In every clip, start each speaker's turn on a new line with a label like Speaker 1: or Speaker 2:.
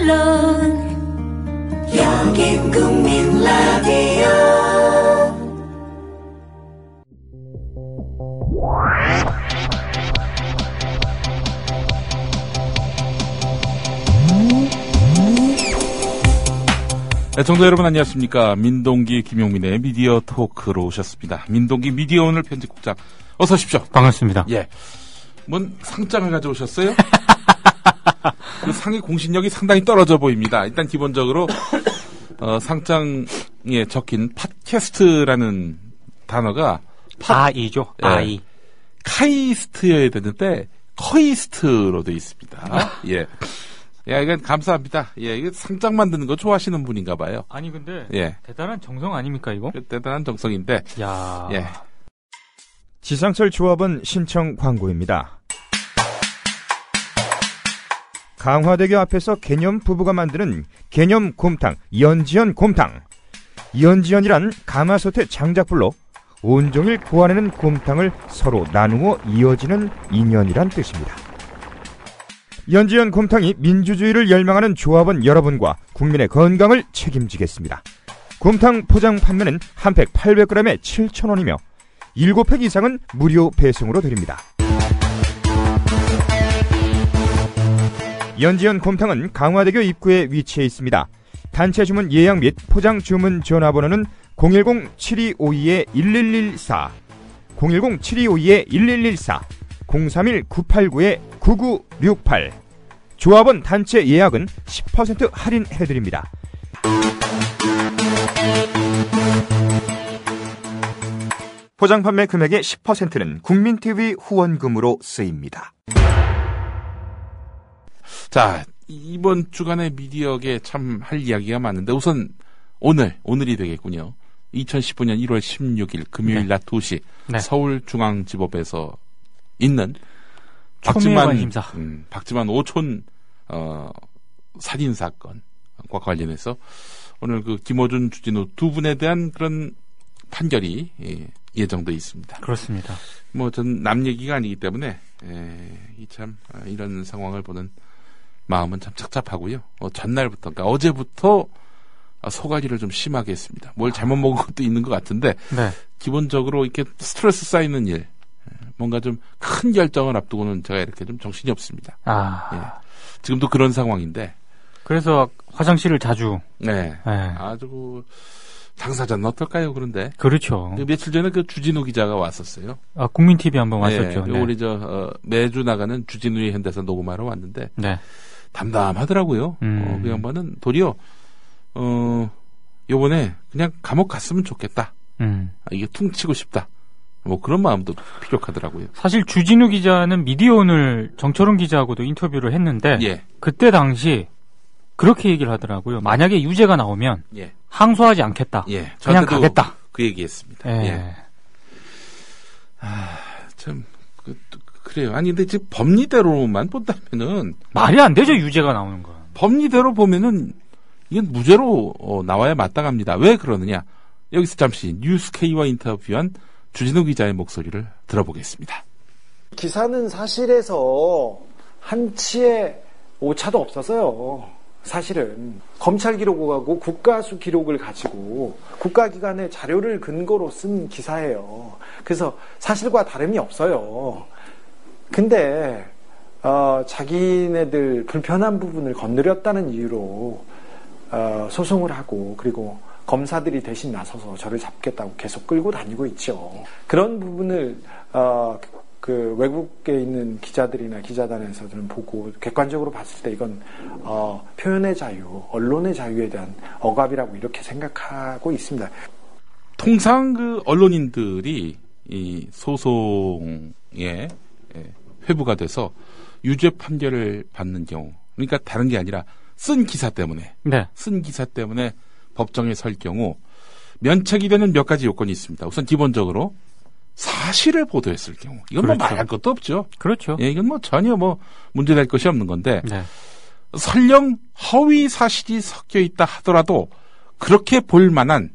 Speaker 1: 물론 여긴 국민 라디오.
Speaker 2: 애청자 여러분 안녕하십니까. 민동기 김용민의 미디어 토크로 오셨습니다. 민동기 미디어 오늘 편집국장 어서 오십시오.
Speaker 3: 반갑습니다.
Speaker 2: 예. 뭔 상장을 가져오셨어요? 그 상의 공신력이 상당히 떨어져 보입니다. 일단 기본적으로 상장에 적힌 팟캐스트라는 단어가
Speaker 3: 아이죠.
Speaker 2: 예,
Speaker 3: 아이.
Speaker 2: 카이스트여야 되는데 커이스트로 되어 있습니다. 예. 야, 이건 감사합니다. 예, 이게 상장 만드는 거 좋아하시는 분인가 봐요.
Speaker 3: 아니 근데
Speaker 2: 예.
Speaker 3: 대단한 정성 아닙니까 이거?
Speaker 2: 대단한 정성인데.
Speaker 3: 야.
Speaker 2: 예.
Speaker 4: 지상철 조합원 신청 광고입니다. 강화대교 앞에서 개념 부부가 만드는 개념 곰탕 연지연 곰탕. 연지연이란 가마솥의 장작불로 온종일 구워내는 곰탕을 서로 나누어 이어지는 인연이란 뜻입니다. 연지연 곰탕이 민주주의를 열망하는 조합원 여러분과 국민의 건강을 책임지겠습니다. 곰탕 포장 판매는 한 팩 800g에 7,000원이며 7팩 이상은 무료 배송으로 드립니다. 연지연 곰탕은 강화대교 입구에 위치해 있습니다. 단체 주문 예약 및 포장 주문 전화번호는 010-7252-1114, 010-7252-1114, 031-989-9968. 조합원 단체 예약은 10% 할인해드립니다. 포장 판매 금액의 10%는 국민TV 후원금으로 쓰입니다.
Speaker 2: 자, 이번 주간의 미디어계 참 할 이야기가 많은데 우선 오늘이 되겠군요. 2015년 1월 16일 금요일 낮 2시
Speaker 3: 네.
Speaker 2: 서울중앙지법에서 있는 박지만 오촌 살인 사건과 관련해서 오늘 그 김어준, 주진우 두 분에 대한 그런 판결이 예정돼 있습니다.
Speaker 3: 그렇습니다.
Speaker 2: 뭐 전 남 얘기가 아니기 때문에 참 이런 상황을 보는 마음은 참 착잡하고요. 전날부터 그러니까 어제부터 소갈이를 좀 심하게 했습니다. 뭘 잘못 먹은 것도 있는 것 같은데
Speaker 3: 네.
Speaker 2: 기본적으로 이렇게 스트레스 쌓이는 일, 뭔가 좀 큰 결정을 앞두고는 제가 이렇게 좀 정신이 없습니다.
Speaker 3: 아.
Speaker 2: 예. 지금도 그런 상황인데.
Speaker 3: 그래서 화장실을 자주.
Speaker 2: 네.
Speaker 3: 네.
Speaker 2: 아주 당사자는 어떨까요? 그런데.
Speaker 3: 그렇죠.
Speaker 2: 며칠 전에 그 주진우 기자가 왔었어요.
Speaker 3: 아, 국민TV 한번 왔었죠.
Speaker 2: 네. 우리 매주 나가는 주진우의 현대사 녹음하러 왔는데.
Speaker 3: 네.
Speaker 2: 담담하더라고요. 그 양반은 도리어 요번에 그냥 감옥 갔으면 좋겠다. 이게 퉁치고 싶다. 뭐 그런 마음도 필요하더라고요.
Speaker 3: 사실 주진우 기자는 미디어오늘 정철훈 기자하고도 인터뷰를 했는데
Speaker 2: 예.
Speaker 3: 그때 당시 그렇게 얘기를 하더라고요. 만약에 유죄가 나오면
Speaker 2: 예.
Speaker 3: 항소하지 않겠다.
Speaker 2: 예.
Speaker 3: 그냥 가겠다.
Speaker 2: 그 얘기했습니다.
Speaker 3: 예.
Speaker 2: 예. 참 그래요. 아니 근데 지금 법리대로만 본다면은
Speaker 3: 말이 안 되죠. 유죄가 나오는 건.
Speaker 2: 법리대로 보면은 이건 무죄로 나와야 마땅합니다. 왜 그러느냐? 여기서 잠시 뉴스K와 인터뷰한 주진우 기자의 목소리를 들어보겠습니다.
Speaker 5: 기사는 사실에서 한치의 오차도 없었어요. 사실은 검찰 기록하고 국가수 기록을 가지고 국가기관의 자료를 근거로 쓴 기사예요. 그래서 사실과 다름이 없어요. 근데 자기네들 불편한 부분을 건드렸다는 이유로 소송을 하고 그리고 검사들이 대신 나서서 저를 잡겠다고 계속 끌고 다니고 있죠. 그런 부분을 그 외국에 있는 기자들이나 기자단에서들은 보고 객관적으로 봤을 때 이건 표현의 자유, 언론의 자유에 대한 억압이라고 이렇게 생각하고 있습니다.
Speaker 2: 통상 그 언론인들이 이 소송에 회부가 돼서 유죄 판결을 받는 경우, 그러니까 다른 게 아니라 쓴 기사 때문에 법정에 설 경우 면책이 되는 몇 가지 요건이 있습니다. 우선 기본적으로 사실을 보도했을 경우, 이건
Speaker 3: 그렇죠.
Speaker 2: 뭐 말할 것도 없죠.
Speaker 3: 그렇죠.
Speaker 2: 예, 이건 뭐 전혀 뭐 문제될 것이 없는 건데,
Speaker 3: 네.
Speaker 2: 설령 허위 사실이 섞여 있다 하더라도 그렇게 볼 만한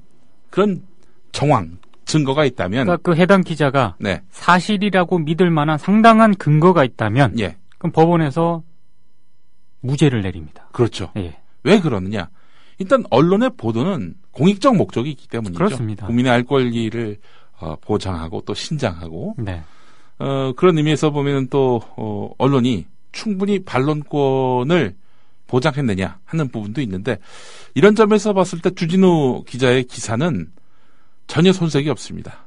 Speaker 2: 그런 정황, 증거가 있다면,
Speaker 3: 그러니까 그 해당 기자가
Speaker 2: 네,
Speaker 3: 사실이라고 믿을 만한 상당한 근거가 있다면,
Speaker 2: 예,
Speaker 3: 그럼 법원에서 무죄를 내립니다.
Speaker 2: 그렇죠.
Speaker 3: 예.
Speaker 2: 왜 그러느냐? 일단 언론의 보도는 공익적 목적이 있기 때문이죠.
Speaker 3: 그렇습니다.
Speaker 2: 국민의 알 권리를 보장하고 또 신장하고
Speaker 3: 네.
Speaker 2: 그런 의미에서 보면은 또 언론이 충분히 반론권을 보장했느냐 하는 부분도 있는데 이런 점에서 봤을 때 주진우 기자의 기사는 전혀 손색이 없습니다.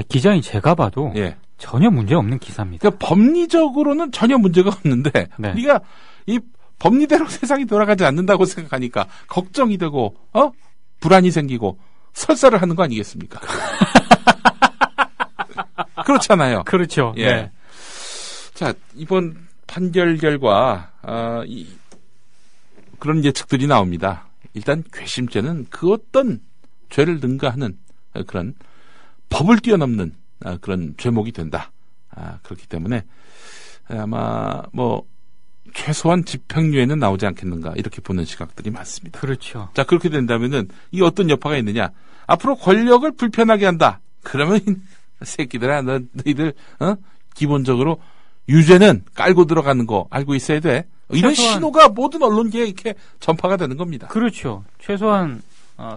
Speaker 3: 기자인 제가 봐도
Speaker 2: 예.
Speaker 3: 전혀 문제 없는 기사입니다.
Speaker 2: 그러니까 법리적으로는 전혀 문제가 없는데
Speaker 3: 네.
Speaker 2: 우리가 이 법리대로 세상이 돌아가지 않는다고 생각하니까 걱정이 되고 불안이 생기고 설사를 하는 거 아니겠습니까? 그렇잖아요.
Speaker 3: 그렇죠.
Speaker 2: 예.
Speaker 3: 네.
Speaker 2: 자, 이번 판결 결과 그런 예측들이 나옵니다. 일단 괘씸죄는 그 어떤 죄를 능가하는 그런 법을 뛰어넘는 그런 죄목이 된다. 그렇기 때문에 아마 최소한 집행유예는 나오지 않겠는가 이렇게 보는 시각들이 많습니다.
Speaker 3: 그렇죠.
Speaker 2: 자, 그렇게 된다면은 이 어떤 여파가 있느냐? 앞으로 권력을 불편하게 한다. 그러면 새끼들아, 너희들 기본적으로 유죄는 깔고 들어가는 거 알고 있어야 돼. 이런 신호가 모든 언론계에 이렇게 전파가 되는 겁니다.
Speaker 3: 그렇죠. 최소한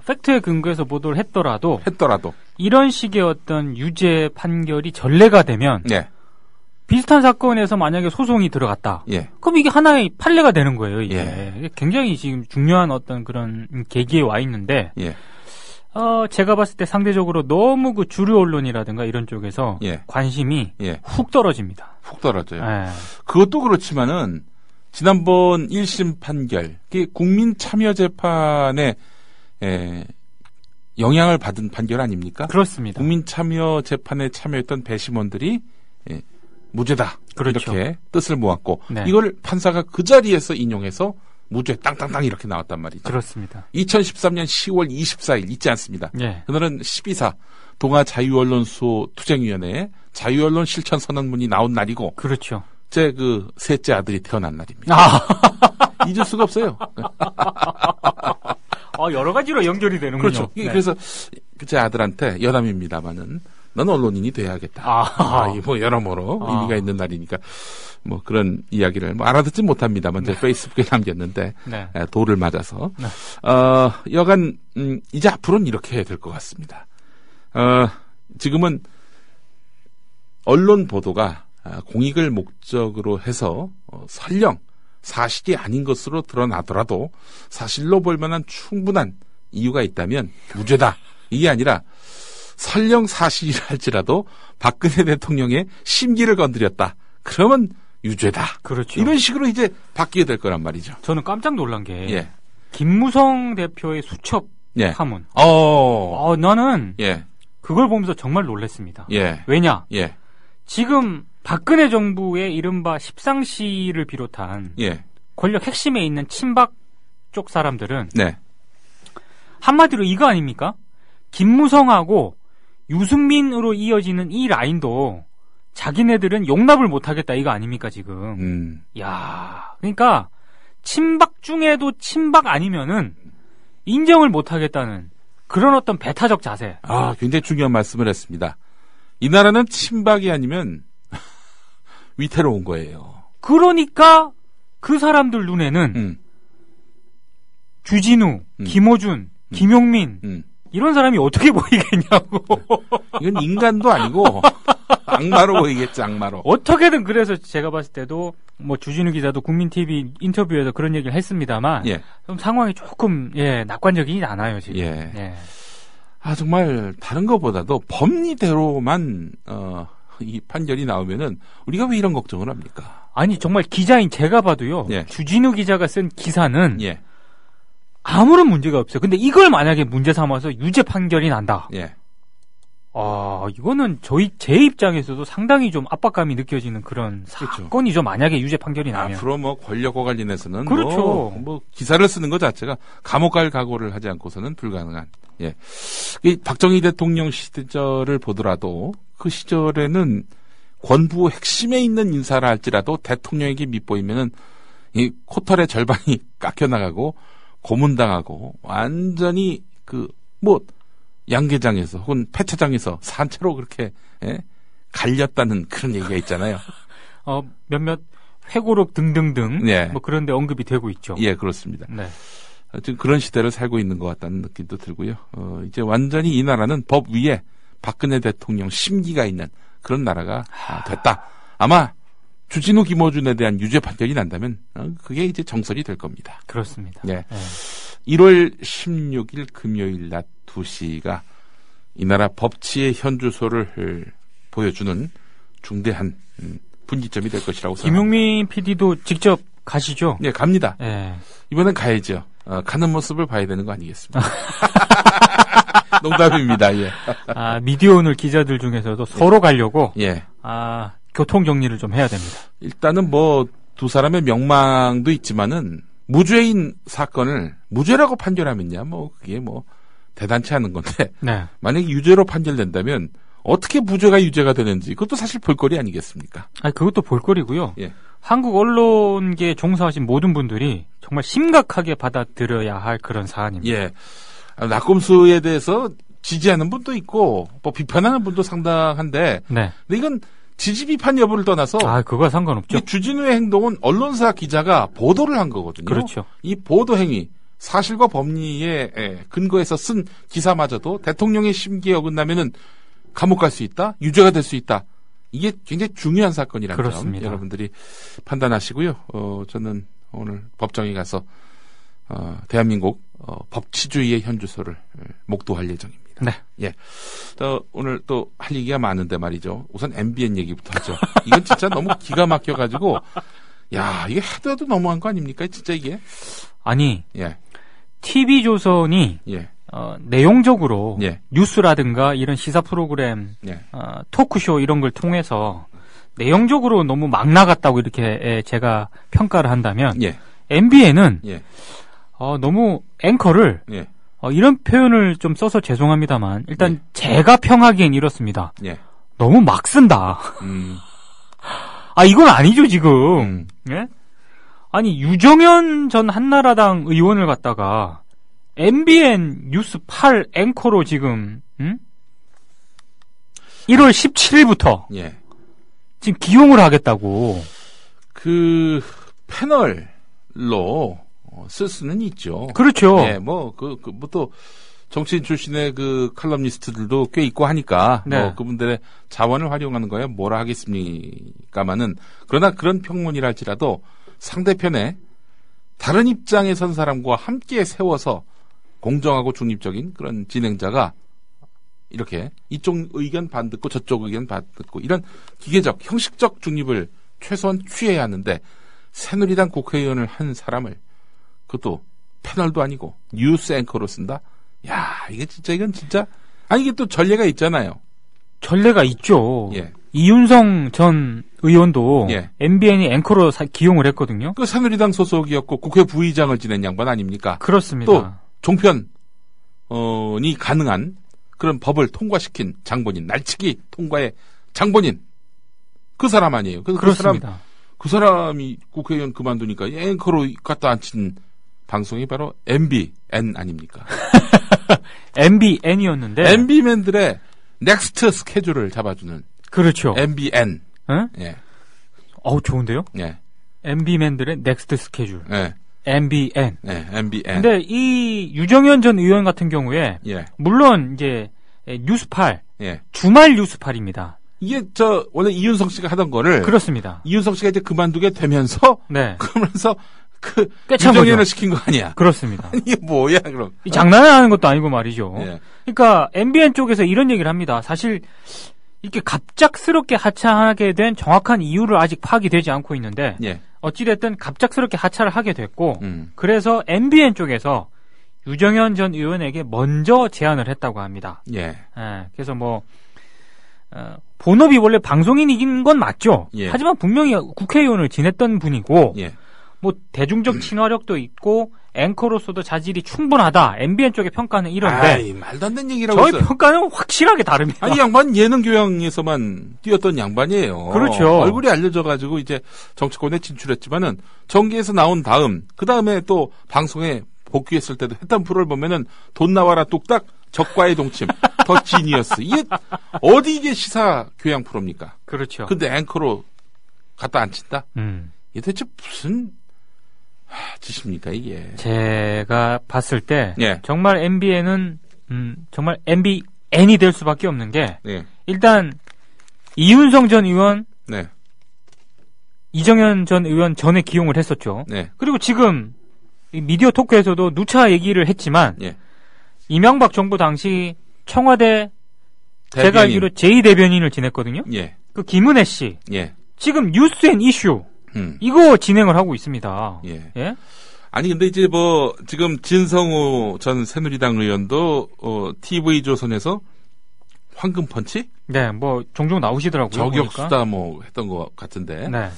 Speaker 3: 팩트에 근거해서 보도를 했더라도 이런 식의 어떤 유죄 판결이 전례가 되면
Speaker 2: 네.
Speaker 3: 비슷한 사건에서 만약에 소송이 들어갔다.
Speaker 2: 예.
Speaker 3: 그럼 이게 하나의 판례가 되는 거예요. 이게
Speaker 2: 예.
Speaker 3: 굉장히 지금 중요한 어떤 그런 계기에 와 있는데
Speaker 2: 예.
Speaker 3: 제가 봤을 때 상대적으로 너무 그 주류 언론이라든가 이런 쪽에서
Speaker 2: 예.
Speaker 3: 관심이
Speaker 2: 예.
Speaker 3: 훅 떨어집니다.
Speaker 2: 훅 떨어져요.
Speaker 3: 예.
Speaker 2: 그것도 그렇지만은 지난번 1심 판결, 국민참여재판에 영향을 받은 판결 아닙니까?
Speaker 3: 그렇습니다.
Speaker 2: 국민참여재판에 참여했던 배심원들이 무죄다.
Speaker 3: 그렇죠.
Speaker 2: 이렇게 뜻을 모았고
Speaker 3: 네.
Speaker 2: 이걸 판사가 그 자리에서 인용해서 무죄 땅땅땅 이렇게 나왔단 말이죠.
Speaker 3: 그렇습니다.
Speaker 2: 2013년 10월 24일 잊지 않습니다.
Speaker 3: 예.
Speaker 2: 그날은 12사 동아자유언론수호 투쟁위원회에 자유언론 실천 선언문이 나온 날이고
Speaker 3: 그렇죠.
Speaker 2: 제 셋째 아들이 태어난 날입니다. 잊을 수가 없어요.
Speaker 3: 여러 가지로 연결이 되는군요.
Speaker 2: 그렇죠.
Speaker 3: 네.
Speaker 2: 그래서 제 아들한테 여담입니다마는 넌 언론인이 돼야겠다. 여러모로 의미가 있는 날이니까 그런 이야기를 알아듣진 못합니다만 제 페이스북에 남겼는데
Speaker 3: 네.
Speaker 2: 돌을 맞아서
Speaker 3: 네.
Speaker 2: 여간 이제 앞으로는 이렇게 해야 될 것 같습니다. 지금은 언론 보도가 공익을 목적으로 해서 설령 사실이 아닌 것으로 드러나더라도 사실로 볼 만한 충분한 이유가 있다면 무죄다. 이게 아니라 설령 사실이라 할지라도 박근혜 대통령의 심기를 건드렸다. 그러면 유죄다.
Speaker 3: 그렇죠.
Speaker 2: 이런 식으로 이제 바뀌게 될 거란 말이죠.
Speaker 3: 저는 깜짝 놀란 게
Speaker 2: 예.
Speaker 3: 김무성 대표의 수첩
Speaker 2: 예.
Speaker 3: 파문.
Speaker 2: 예.
Speaker 3: 나는 그걸 보면서 정말 놀랐습니다.
Speaker 2: 예.
Speaker 3: 왜냐?
Speaker 2: 예.
Speaker 3: 지금 박근혜 정부의 이른바 십상시를 비롯한
Speaker 2: 예.
Speaker 3: 권력 핵심에 있는 친박 쪽 사람들은
Speaker 2: 네.
Speaker 3: 한마디로 이거 아닙니까? 김무성하고 유승민으로 이어지는 이 라인도 자기네들은 용납을 못하겠다 이거 아닙니까 지금? 야, 그러니까 친박 중에도 친박 아니면은 인정을 못하겠다는 그런 어떤 배타적 자세.
Speaker 2: 굉장히 중요한 말씀을 했습니다. 이 나라는 친박이 아니면 위태로운 거예요.
Speaker 3: 그러니까 그 사람들 눈에는 주진우, 김어준, 김용민 이런 사람이 어떻게 보이겠냐고.
Speaker 2: 이건 인간도 아니고 악마로 보이겠지, 악마로.
Speaker 3: 어떻게든 그래서 제가 봤을 때도 주진우 기자도 국민TV 인터뷰에서 그런 얘기를 했습니다만
Speaker 2: 예.
Speaker 3: 좀 상황이 조금 낙관적이지 않아요 지금.
Speaker 2: 예. 정말 다른 것보다도 법리대로만 이 판결이 나오면은 우리가 왜 이런 걱정을 합니까?
Speaker 3: 아니 정말 기자인 제가 봐도요.
Speaker 2: 예.
Speaker 3: 주진우 기자가 쓴 기사는
Speaker 2: 예.
Speaker 3: 아무런 문제가 없어요. 근데 이걸 만약에 문제 삼아서 유죄 판결이 난다.
Speaker 2: 예.
Speaker 3: 이거는 제 입장에서도 상당히 좀 압박감이 느껴지는 그런
Speaker 2: 그렇죠.
Speaker 3: 사건이죠. 만약에 유죄 판결이 나면.
Speaker 2: 앞으로 권력과 관련해서는
Speaker 3: 그렇죠.
Speaker 2: 기사를 쓰는 것 자체가 감옥 갈 각오를 하지 않고서는 불가능한. 예. 이 박정희 대통령 시절을 보더라도 그 시절에는 권부 핵심에 있는 인사라 할지라도 대통령에게 밑보이면은 이 코털의 절반이 깎여 나가고 고문당하고 완전히 양계장에서 혹은 폐차장에서 산채로 그렇게 갈렸다는 그런 얘기가 있잖아요.
Speaker 3: 몇몇 회고록 등등등
Speaker 2: 네.
Speaker 3: 뭐 그런 데 언급이 되고 있죠.
Speaker 2: 예, 그렇습니다.
Speaker 3: 네.
Speaker 2: 지금 그런 시대를 살고 있는 것 같다는 느낌도 들고요. 이제 완전히 이 나라는 법 위에 박근혜 대통령 심기가 있는 그런 나라가 됐다. 아마 주진우 김어준에 대한 유죄 판결이 난다면 그게 이제 정설이 될 겁니다.
Speaker 3: 그렇습니다.
Speaker 2: 예.
Speaker 3: 네.
Speaker 2: 1월 16일 금요일 낮 2시가 이 나라 법치의 현주소를 보여주는 중대한 분기점이 될 것이라고 생각합니다.
Speaker 3: 김용민 PD도 직접 가시죠?
Speaker 2: 네, 갑니다.
Speaker 3: 네.
Speaker 2: 이번엔 가야죠. 가는 모습을 봐야 되는 거 아니겠습니까? 농담입니다. 예.
Speaker 3: 미디어 오늘 기자들 중에서도 서로 가려고
Speaker 2: 예.
Speaker 3: 교통 정리를 좀 해야 됩니다.
Speaker 2: 일단은 뭐 두 사람의 명망도 있지만은 무죄인 사건을 무죄라고 판결하면야 뭐 그게 뭐 대단치 않은 건데
Speaker 3: 네.
Speaker 2: 만약에 유죄로 판결된다면 어떻게 무죄가 유죄가 되는지 그것도 사실 볼거리 아니겠습니까?
Speaker 3: 그것도 볼거리고요.
Speaker 2: 예.
Speaker 3: 한국 언론계에 종사하신 모든 분들이 정말 심각하게 받아들여야 할 그런 사안입니다.
Speaker 2: 예. 낙검수에 대해서 지지하는 분도 있고 뭐 비판하는 분도 상당한데
Speaker 3: 네.
Speaker 2: 근데 이건 지지 비판 여부를 떠나서
Speaker 3: 그거와 상관없죠.
Speaker 2: 이 주진우의 행동은 언론사 기자가 보도를 한 거거든요.
Speaker 3: 그렇죠.
Speaker 2: 이 보도 행위 사실과 법리에 근거해서 쓴 기사마저도 대통령의 심기에 어긋나면은 감옥 갈 수 있다, 유죄가 될 수 있다. 이게 굉장히 중요한 사건이라는
Speaker 3: 그렇습니다.
Speaker 2: 점 여러분들이 판단하시고요. 저는 오늘 법정에 가서 대한민국 법치주의의 현주소를 목도할 예정입니다.
Speaker 3: 네.
Speaker 2: 예. 오늘 또 할 얘기가 많은데 말이죠. 우선 MBN 얘기부터 하죠. 이건 진짜 너무 기가 막혀가지고, 야, 이게 해도 너무한 거 아닙니까? 진짜 이게.
Speaker 3: 아니,
Speaker 2: 예.
Speaker 3: TV조선이
Speaker 2: 예.
Speaker 3: 내용적으로
Speaker 2: 예.
Speaker 3: 뉴스라든가 이런 시사 프로그램,
Speaker 2: 예.
Speaker 3: 토크쇼 이런 걸 통해서 내용적으로 너무 막 나갔다고 이렇게 제가 평가를 한다면
Speaker 2: 예.
Speaker 3: MBN은
Speaker 2: 예.
Speaker 3: 너무 앵커를
Speaker 2: 예.
Speaker 3: 이런 표현을 좀 써서 죄송합니다만 일단 제가 평하기엔 이렇습니다.
Speaker 2: 예.
Speaker 3: 너무 막 쓴다.
Speaker 2: 음.
Speaker 3: 이건 아니죠 지금. 예? 아니 유정현 전 한나라당 의원을 갖다가 MBN 뉴스 8 앵커로 지금 1월 17일부터
Speaker 2: 예.
Speaker 3: 지금 기용을 하겠다고.
Speaker 2: 그 패널로 쓸 수는 있죠.
Speaker 3: 그렇죠.
Speaker 2: 예, 뭐 또 정치인 출신의 그 칼럼니스트들도 꽤 있고 하니까
Speaker 3: 네.
Speaker 2: 뭐 그분들의 자원을 활용하는 거야 뭐라 하겠습니까마는 그러나 그런 평론이랄지라도 상대편에 다른 입장에 선 사람과 함께 세워서 공정하고 중립적인 그런 진행자가 이렇게 이쪽 의견 반 듣고 저쪽 의견 반 듣고 이런 기계적 형식적 중립을 최소한 취해야 하는데 새누리당 국회의원을 한 사람을 그것도 패널도 아니고 뉴스 앵커로 쓴다? 야, 이건 진짜 아니 이게 또 전례가 있잖아요.
Speaker 3: 전례가 있죠.
Speaker 2: 예.
Speaker 3: 이윤성 전 의원도
Speaker 2: 예.
Speaker 3: MBN이 앵커로 기용을 했거든요.
Speaker 2: 그 새누리당 소속이었고 국회 부의장을 지낸 양반 아닙니까?
Speaker 3: 그렇습니다.
Speaker 2: 또 종편이 가능한 그런 법을 통과시킨 장본인, 날치기 통과의 장본인 그 사람 아니에요.
Speaker 3: 그렇습니다.
Speaker 2: 그 사람이 국회의원 그만두니까 앵커로 갖다 앉힌 방송이 바로 MBN 아닙니까?
Speaker 3: MBN이었는데
Speaker 2: MB맨들의 넥스트 스케줄을 잡아주는
Speaker 3: 그렇죠.
Speaker 2: MBN.
Speaker 3: 응?
Speaker 2: 예.
Speaker 3: 좋은데요?
Speaker 2: 예.
Speaker 3: MB맨들의 넥스트 스케줄.
Speaker 2: 예.
Speaker 3: MBN.
Speaker 2: 네, MBN.
Speaker 3: 근데 이 유정현 전 의원 같은 경우에
Speaker 2: 예.
Speaker 3: 물론 이제 뉴스8
Speaker 2: 예.
Speaker 3: 주말 뉴스8입니다.
Speaker 2: 이게 원래 이윤석 씨가 하던 거를
Speaker 3: 그렇습니다.
Speaker 2: 이윤석 씨가 이제 그만두게 되면서
Speaker 3: 네.
Speaker 2: 그러면서
Speaker 3: 꿰찬
Speaker 2: 유정현을
Speaker 3: 거죠.
Speaker 2: 시킨 거 아니야?
Speaker 3: 그렇습니다.
Speaker 2: 이게 뭐야 그럼?
Speaker 3: 이 장난하는 것도 아니고 말이죠.
Speaker 2: 예.
Speaker 3: 그러니까 MBN 쪽에서 이런 얘기를 합니다. 사실 이렇게 갑작스럽게 하차하게 된 정확한 이유를 아직 파악이 되지 않고 있는데
Speaker 2: 예.
Speaker 3: 어찌됐든 갑작스럽게 하차를 하게 됐고 그래서 MBN 쪽에서 유정현 전 의원에게 먼저 제안을 했다고 합니다.
Speaker 2: 예.
Speaker 3: 그래서 본업이 원래 방송인이긴 건 맞죠.
Speaker 2: 예.
Speaker 3: 하지만 분명히 국회의원을 지냈던 분이고
Speaker 2: 예.
Speaker 3: 대중적 친화력도 있고 앵커로서도 자질이 충분하다. MBN 쪽의 평가는 이런데
Speaker 2: 아이, 말도 안 되는 얘기라고
Speaker 3: 저희
Speaker 2: 했어요.
Speaker 3: 평가는 확실하게 다릅니다.
Speaker 2: 아니 양반 예능 교양에서만 뛰었던 양반이에요.
Speaker 3: 그렇죠.
Speaker 2: 얼굴이 알려져가지고 이제 정치권에 진출했지만은 정계에서 나온 그 다음에 또 방송에 복귀했을 때도 했던 프로를 보면은 돈 나와라 뚝딱 적과의 동침 더 지니어스 이게 어디 이게 시사 교양 프로입니까?
Speaker 3: 그렇죠.
Speaker 2: 근데 앵커로 갖다 앉힌다? 이게 대체 무슨 짓입니까 이게?
Speaker 3: 제가 봤을 때
Speaker 2: 예.
Speaker 3: 정말 MBN은 정말 MBN이 될 수밖에 없는 게
Speaker 2: 네.
Speaker 3: 일단 이윤성 전 의원,
Speaker 2: 네.
Speaker 3: 이정현 전 의원 전에 기용을 했었죠.
Speaker 2: 네.
Speaker 3: 그리고 지금 이 미디어 토크에서도 누차 얘기를 했지만
Speaker 2: 예.
Speaker 3: 이명박 정부 당시 청와대
Speaker 2: 대변인.
Speaker 3: 제가 알기로 제2대변인을 지냈거든요.
Speaker 2: 예.
Speaker 3: 그 김은혜 씨
Speaker 2: 예.
Speaker 3: 지금 뉴스 앤 이슈 이거 진행을 하고 있습니다.
Speaker 2: 예.
Speaker 3: 예?
Speaker 2: 아니 근데 이제 뭐 지금 진성호 전 새누리당 의원도 TV조선에서 황금 펀치?
Speaker 3: 네, 뭐 종종 나오시더라고요.
Speaker 2: 저격수다 뭐 했던 것 같은데.
Speaker 3: 네.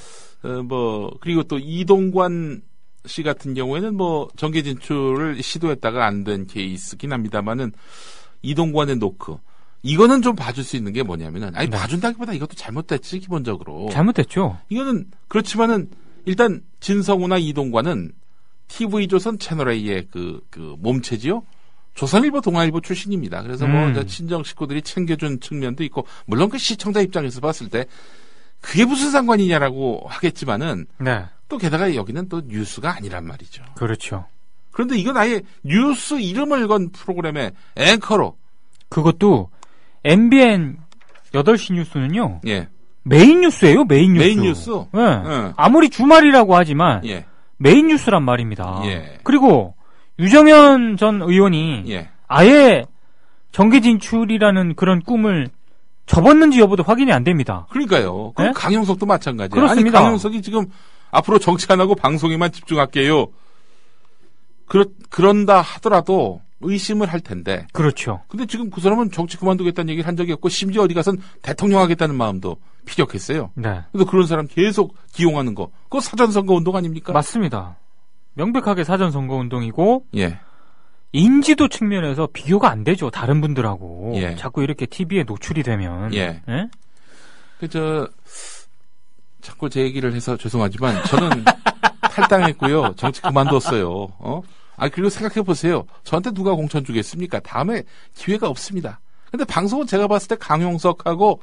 Speaker 2: 뭐 그리고 또 이동관 씨 같은 경우에는 뭐 정계 진출을 시도했다가 안 된 케이스긴 합니다만은 이동관의 노크 이거는 좀 봐줄 수 있는 게 뭐냐면은 아니
Speaker 3: 네.
Speaker 2: 봐준다기보다 이것도 잘못됐지 기본적으로.
Speaker 3: 잘못됐죠.
Speaker 2: 이거는 그렇지만은 일단 진성우나 이동관은 TV조선 채널A의 그 몸체지요. 조선일보 동아일보 출신입니다. 그래서 뭐 이제 친정 식구들이 챙겨준 측면도 있고 물론 그 시청자 입장에서 봤을 때 그게 무슨 상관이냐라고 하겠지만은
Speaker 3: 네.
Speaker 2: 또 게다가 여기는 또 뉴스가 아니란 말이죠.
Speaker 3: 그렇죠.
Speaker 2: 그런데 이건 아예 뉴스 이름을 건 프로그램의 앵커로
Speaker 3: 그것도 MBN 8시 뉴스는요.
Speaker 2: 예.
Speaker 3: 메인 뉴스예요, 메인 뉴스.
Speaker 2: 메인 뉴스.
Speaker 3: 네.
Speaker 2: 예.
Speaker 3: 아무리 주말이라고 하지만
Speaker 2: 예.
Speaker 3: 메인 뉴스란 말입니다.
Speaker 2: 예.
Speaker 3: 그리고 유정현 전 의원이
Speaker 2: 예.
Speaker 3: 아예 정계 진출이라는 그런 꿈을 접었는지 여부도 확인이 안 됩니다.
Speaker 2: 그러니까요. 그럼
Speaker 3: 네?
Speaker 2: 강용석도 마찬가지예요.
Speaker 3: 그렇습니다.
Speaker 2: 아니 강용석이 지금 앞으로 정치 안 하고 방송에만 집중할게요. 그런다 하더라도 의심을 할 텐데.
Speaker 3: 그렇죠.
Speaker 2: 근데 지금 그 사람은 정치 그만두겠다는 얘기를 한 적이 없고 심지어 어디 가선 대통령 하겠다는 마음도 피력했어요.
Speaker 3: 네.
Speaker 2: 그래서 그런 사람 계속 기용하는 거. 그거 사전선거 운동 아닙니까?
Speaker 3: 맞습니다. 명백하게 사전선거 운동이고
Speaker 2: 예.
Speaker 3: 인지도 측면에서 비교가 안 되죠. 다른 분들하고.
Speaker 2: 예.
Speaker 3: 자꾸 이렇게 TV에 노출이 되면.
Speaker 2: 예.
Speaker 3: 예?
Speaker 2: 자꾸 제 얘기를 해서 죄송하지만 저는 탈당했고요. 정치 그만뒀어요. 그리고 생각해 보세요. 저한테 누가 공천 주겠습니까? 다음에 기회가 없습니다. 근데 방송은 제가 봤을 때 강용석하고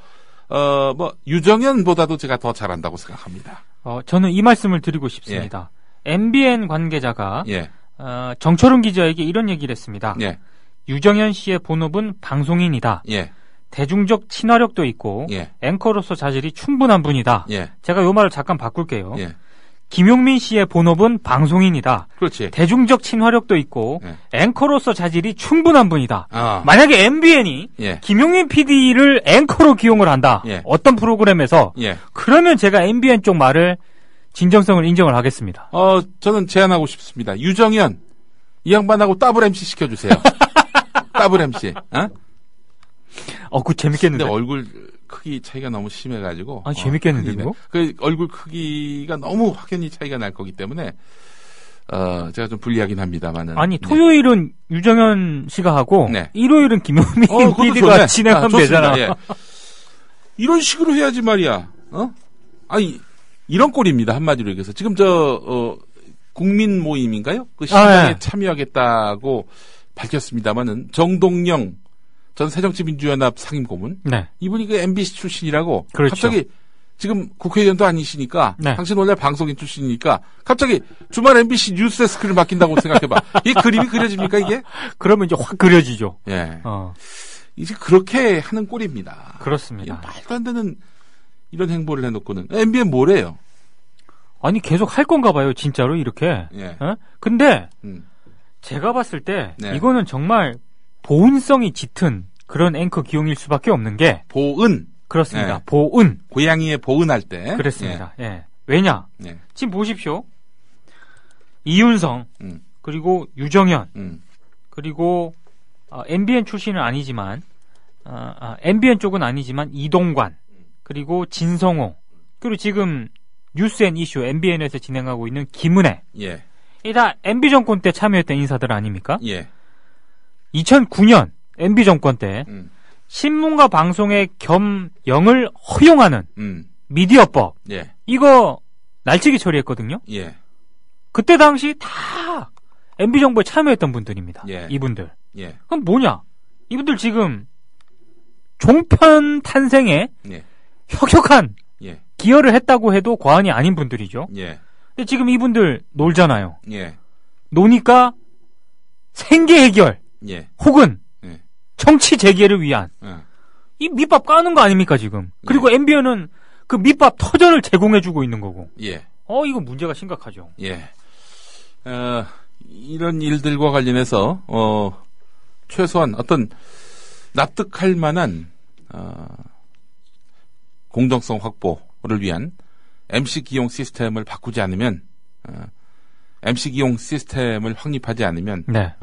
Speaker 2: 유정현보다도 제가 더 잘한다고 생각합니다.
Speaker 3: 저는 이 말씀을 드리고 싶습니다. MBN 관계자가
Speaker 2: 예.
Speaker 3: 정철훈 기자에게 이런 얘기를 했습니다.
Speaker 2: 예.
Speaker 3: 유정현 씨의 본업은 방송인이다.
Speaker 2: 예.
Speaker 3: 대중적 친화력도 있고
Speaker 2: 예.
Speaker 3: 앵커로서 자질이 충분한 분이다.
Speaker 2: 예.
Speaker 3: 제가 요 말을 잠깐 바꿀게요.
Speaker 2: 예.
Speaker 3: 김용민 씨의 본업은 방송인이다.
Speaker 2: 그렇지.
Speaker 3: 대중적 친화력도 있고
Speaker 2: 예.
Speaker 3: 앵커로서 자질이 충분한 분이다.
Speaker 2: 아.
Speaker 3: 만약에 MBN이
Speaker 2: 예.
Speaker 3: 김용민 PD를 앵커로 기용을 한다.
Speaker 2: 예.
Speaker 3: 어떤 프로그램에서
Speaker 2: 예.
Speaker 3: 그러면 제가 MBN 쪽 말을 진정성을 인정을 하겠습니다.
Speaker 2: 저는 제안하고 싶습니다. 유정현 이 양반하고 더블 MC 시켜주세요. 더블 MC.
Speaker 3: 그거 재밌겠는데.
Speaker 2: 근데 얼굴 크기 차이가 너무 심해가지고.
Speaker 3: 재밌겠는데, 그거?
Speaker 2: 그 얼굴 크기가 너무 확연히 차이가 날 거기 때문에, 제가 좀 불리하긴 합니다만은.
Speaker 3: 아니, 토요일은 유정현 씨가 하고,
Speaker 2: 네.
Speaker 3: 일요일은 김용민
Speaker 2: 그것도
Speaker 3: PD가
Speaker 2: 좋네.
Speaker 3: 진행하면
Speaker 2: 좋습니다.
Speaker 3: 되잖아.
Speaker 2: 예. 이런 식으로 해야지 말이야. 이런 꼴입니다. 한마디로 얘기해서. 지금 국민 모임인가요? 그 시장에
Speaker 3: 네.
Speaker 2: 참여하겠다고 밝혔습니다만은 정동영 전 새정치민주연합 상임고문.
Speaker 3: 네.
Speaker 2: 이분이 그 MBC 출신이라고.
Speaker 3: 그렇죠.
Speaker 2: 갑자기 지금 국회의원도 아니시니까.
Speaker 3: 네.
Speaker 2: 당신 원래 방송인 출신이니까. 갑자기 주말 MBC 뉴스 데스크를 맡긴다고 생각해봐. 이 그림이 그려집니까 이게?
Speaker 3: 그러면 이제 확 그려지죠.
Speaker 2: 예.
Speaker 3: 이제
Speaker 2: 그렇게 하는 꼴입니다.
Speaker 3: 그렇습니다.
Speaker 2: 말도 안 되는 이런 행보를 해놓고는 MBN 뭐래요?
Speaker 3: 아니, 계속 할 건가 봐요, 진짜로, 이렇게.
Speaker 2: 예.
Speaker 3: 근데, 제가 봤을 때,
Speaker 2: 네.
Speaker 3: 이거는 정말 보은성이 짙은 그런 앵커 기용일 수밖에 없는 게,
Speaker 2: 보은.
Speaker 3: 그렇습니다.
Speaker 2: 네.
Speaker 3: 보은.
Speaker 2: 고양이의 보은할 때.
Speaker 3: 그렇습니다. 예. 왜냐?
Speaker 2: 예.
Speaker 3: 지금 보십시오. 이윤성, 그리고 유정현, 그리고, MBN 출신은 아니지만, MBN 쪽은 아니지만, 이동관, 그리고 진성호, 그리고 지금 뉴스 앤 이슈 MBN에서 진행하고 있는 김은혜.
Speaker 2: 예.
Speaker 3: 이 다 MB 정권 때 참여했던 인사들 아닙니까?
Speaker 2: 예.
Speaker 3: 2009년 MB 정권 때 신문과 방송의 겸영을 허용하는 미디어법.
Speaker 2: 예.
Speaker 3: 이거 날치기 처리했거든요.
Speaker 2: 예.
Speaker 3: 그때 당시 다 MB 정부에 참여했던 분들입니다.
Speaker 2: 예.
Speaker 3: 이분들.
Speaker 2: 예.
Speaker 3: 그럼 뭐냐? 이분들 지금 종편 탄생에
Speaker 2: 예.
Speaker 3: 혁혁한
Speaker 2: 예.
Speaker 3: 기여를 했다고 해도 과언이 아닌 분들이죠.
Speaker 2: 예.
Speaker 3: 근데 지금 이분들 놀잖아요.
Speaker 2: 예.
Speaker 3: 노니까 생계 해결
Speaker 2: 예.
Speaker 3: 혹은
Speaker 2: 예.
Speaker 3: 정치 재개를 위한
Speaker 2: 예.
Speaker 3: 이 밑밥 까는 거 아닙니까 지금. 그리고 MBN은 그 밑밥 터전을 제공해주고 있는 거고.
Speaker 2: 예.
Speaker 3: 이거 문제가 심각하죠.
Speaker 2: 예. 이런 일들과 관련해서 최소한 어떤 납득할 만한 공정성 확보를 위한 MC 기용 시스템을 바꾸지 않으면 MC 기용 시스템을 확립하지 않으면
Speaker 3: 네.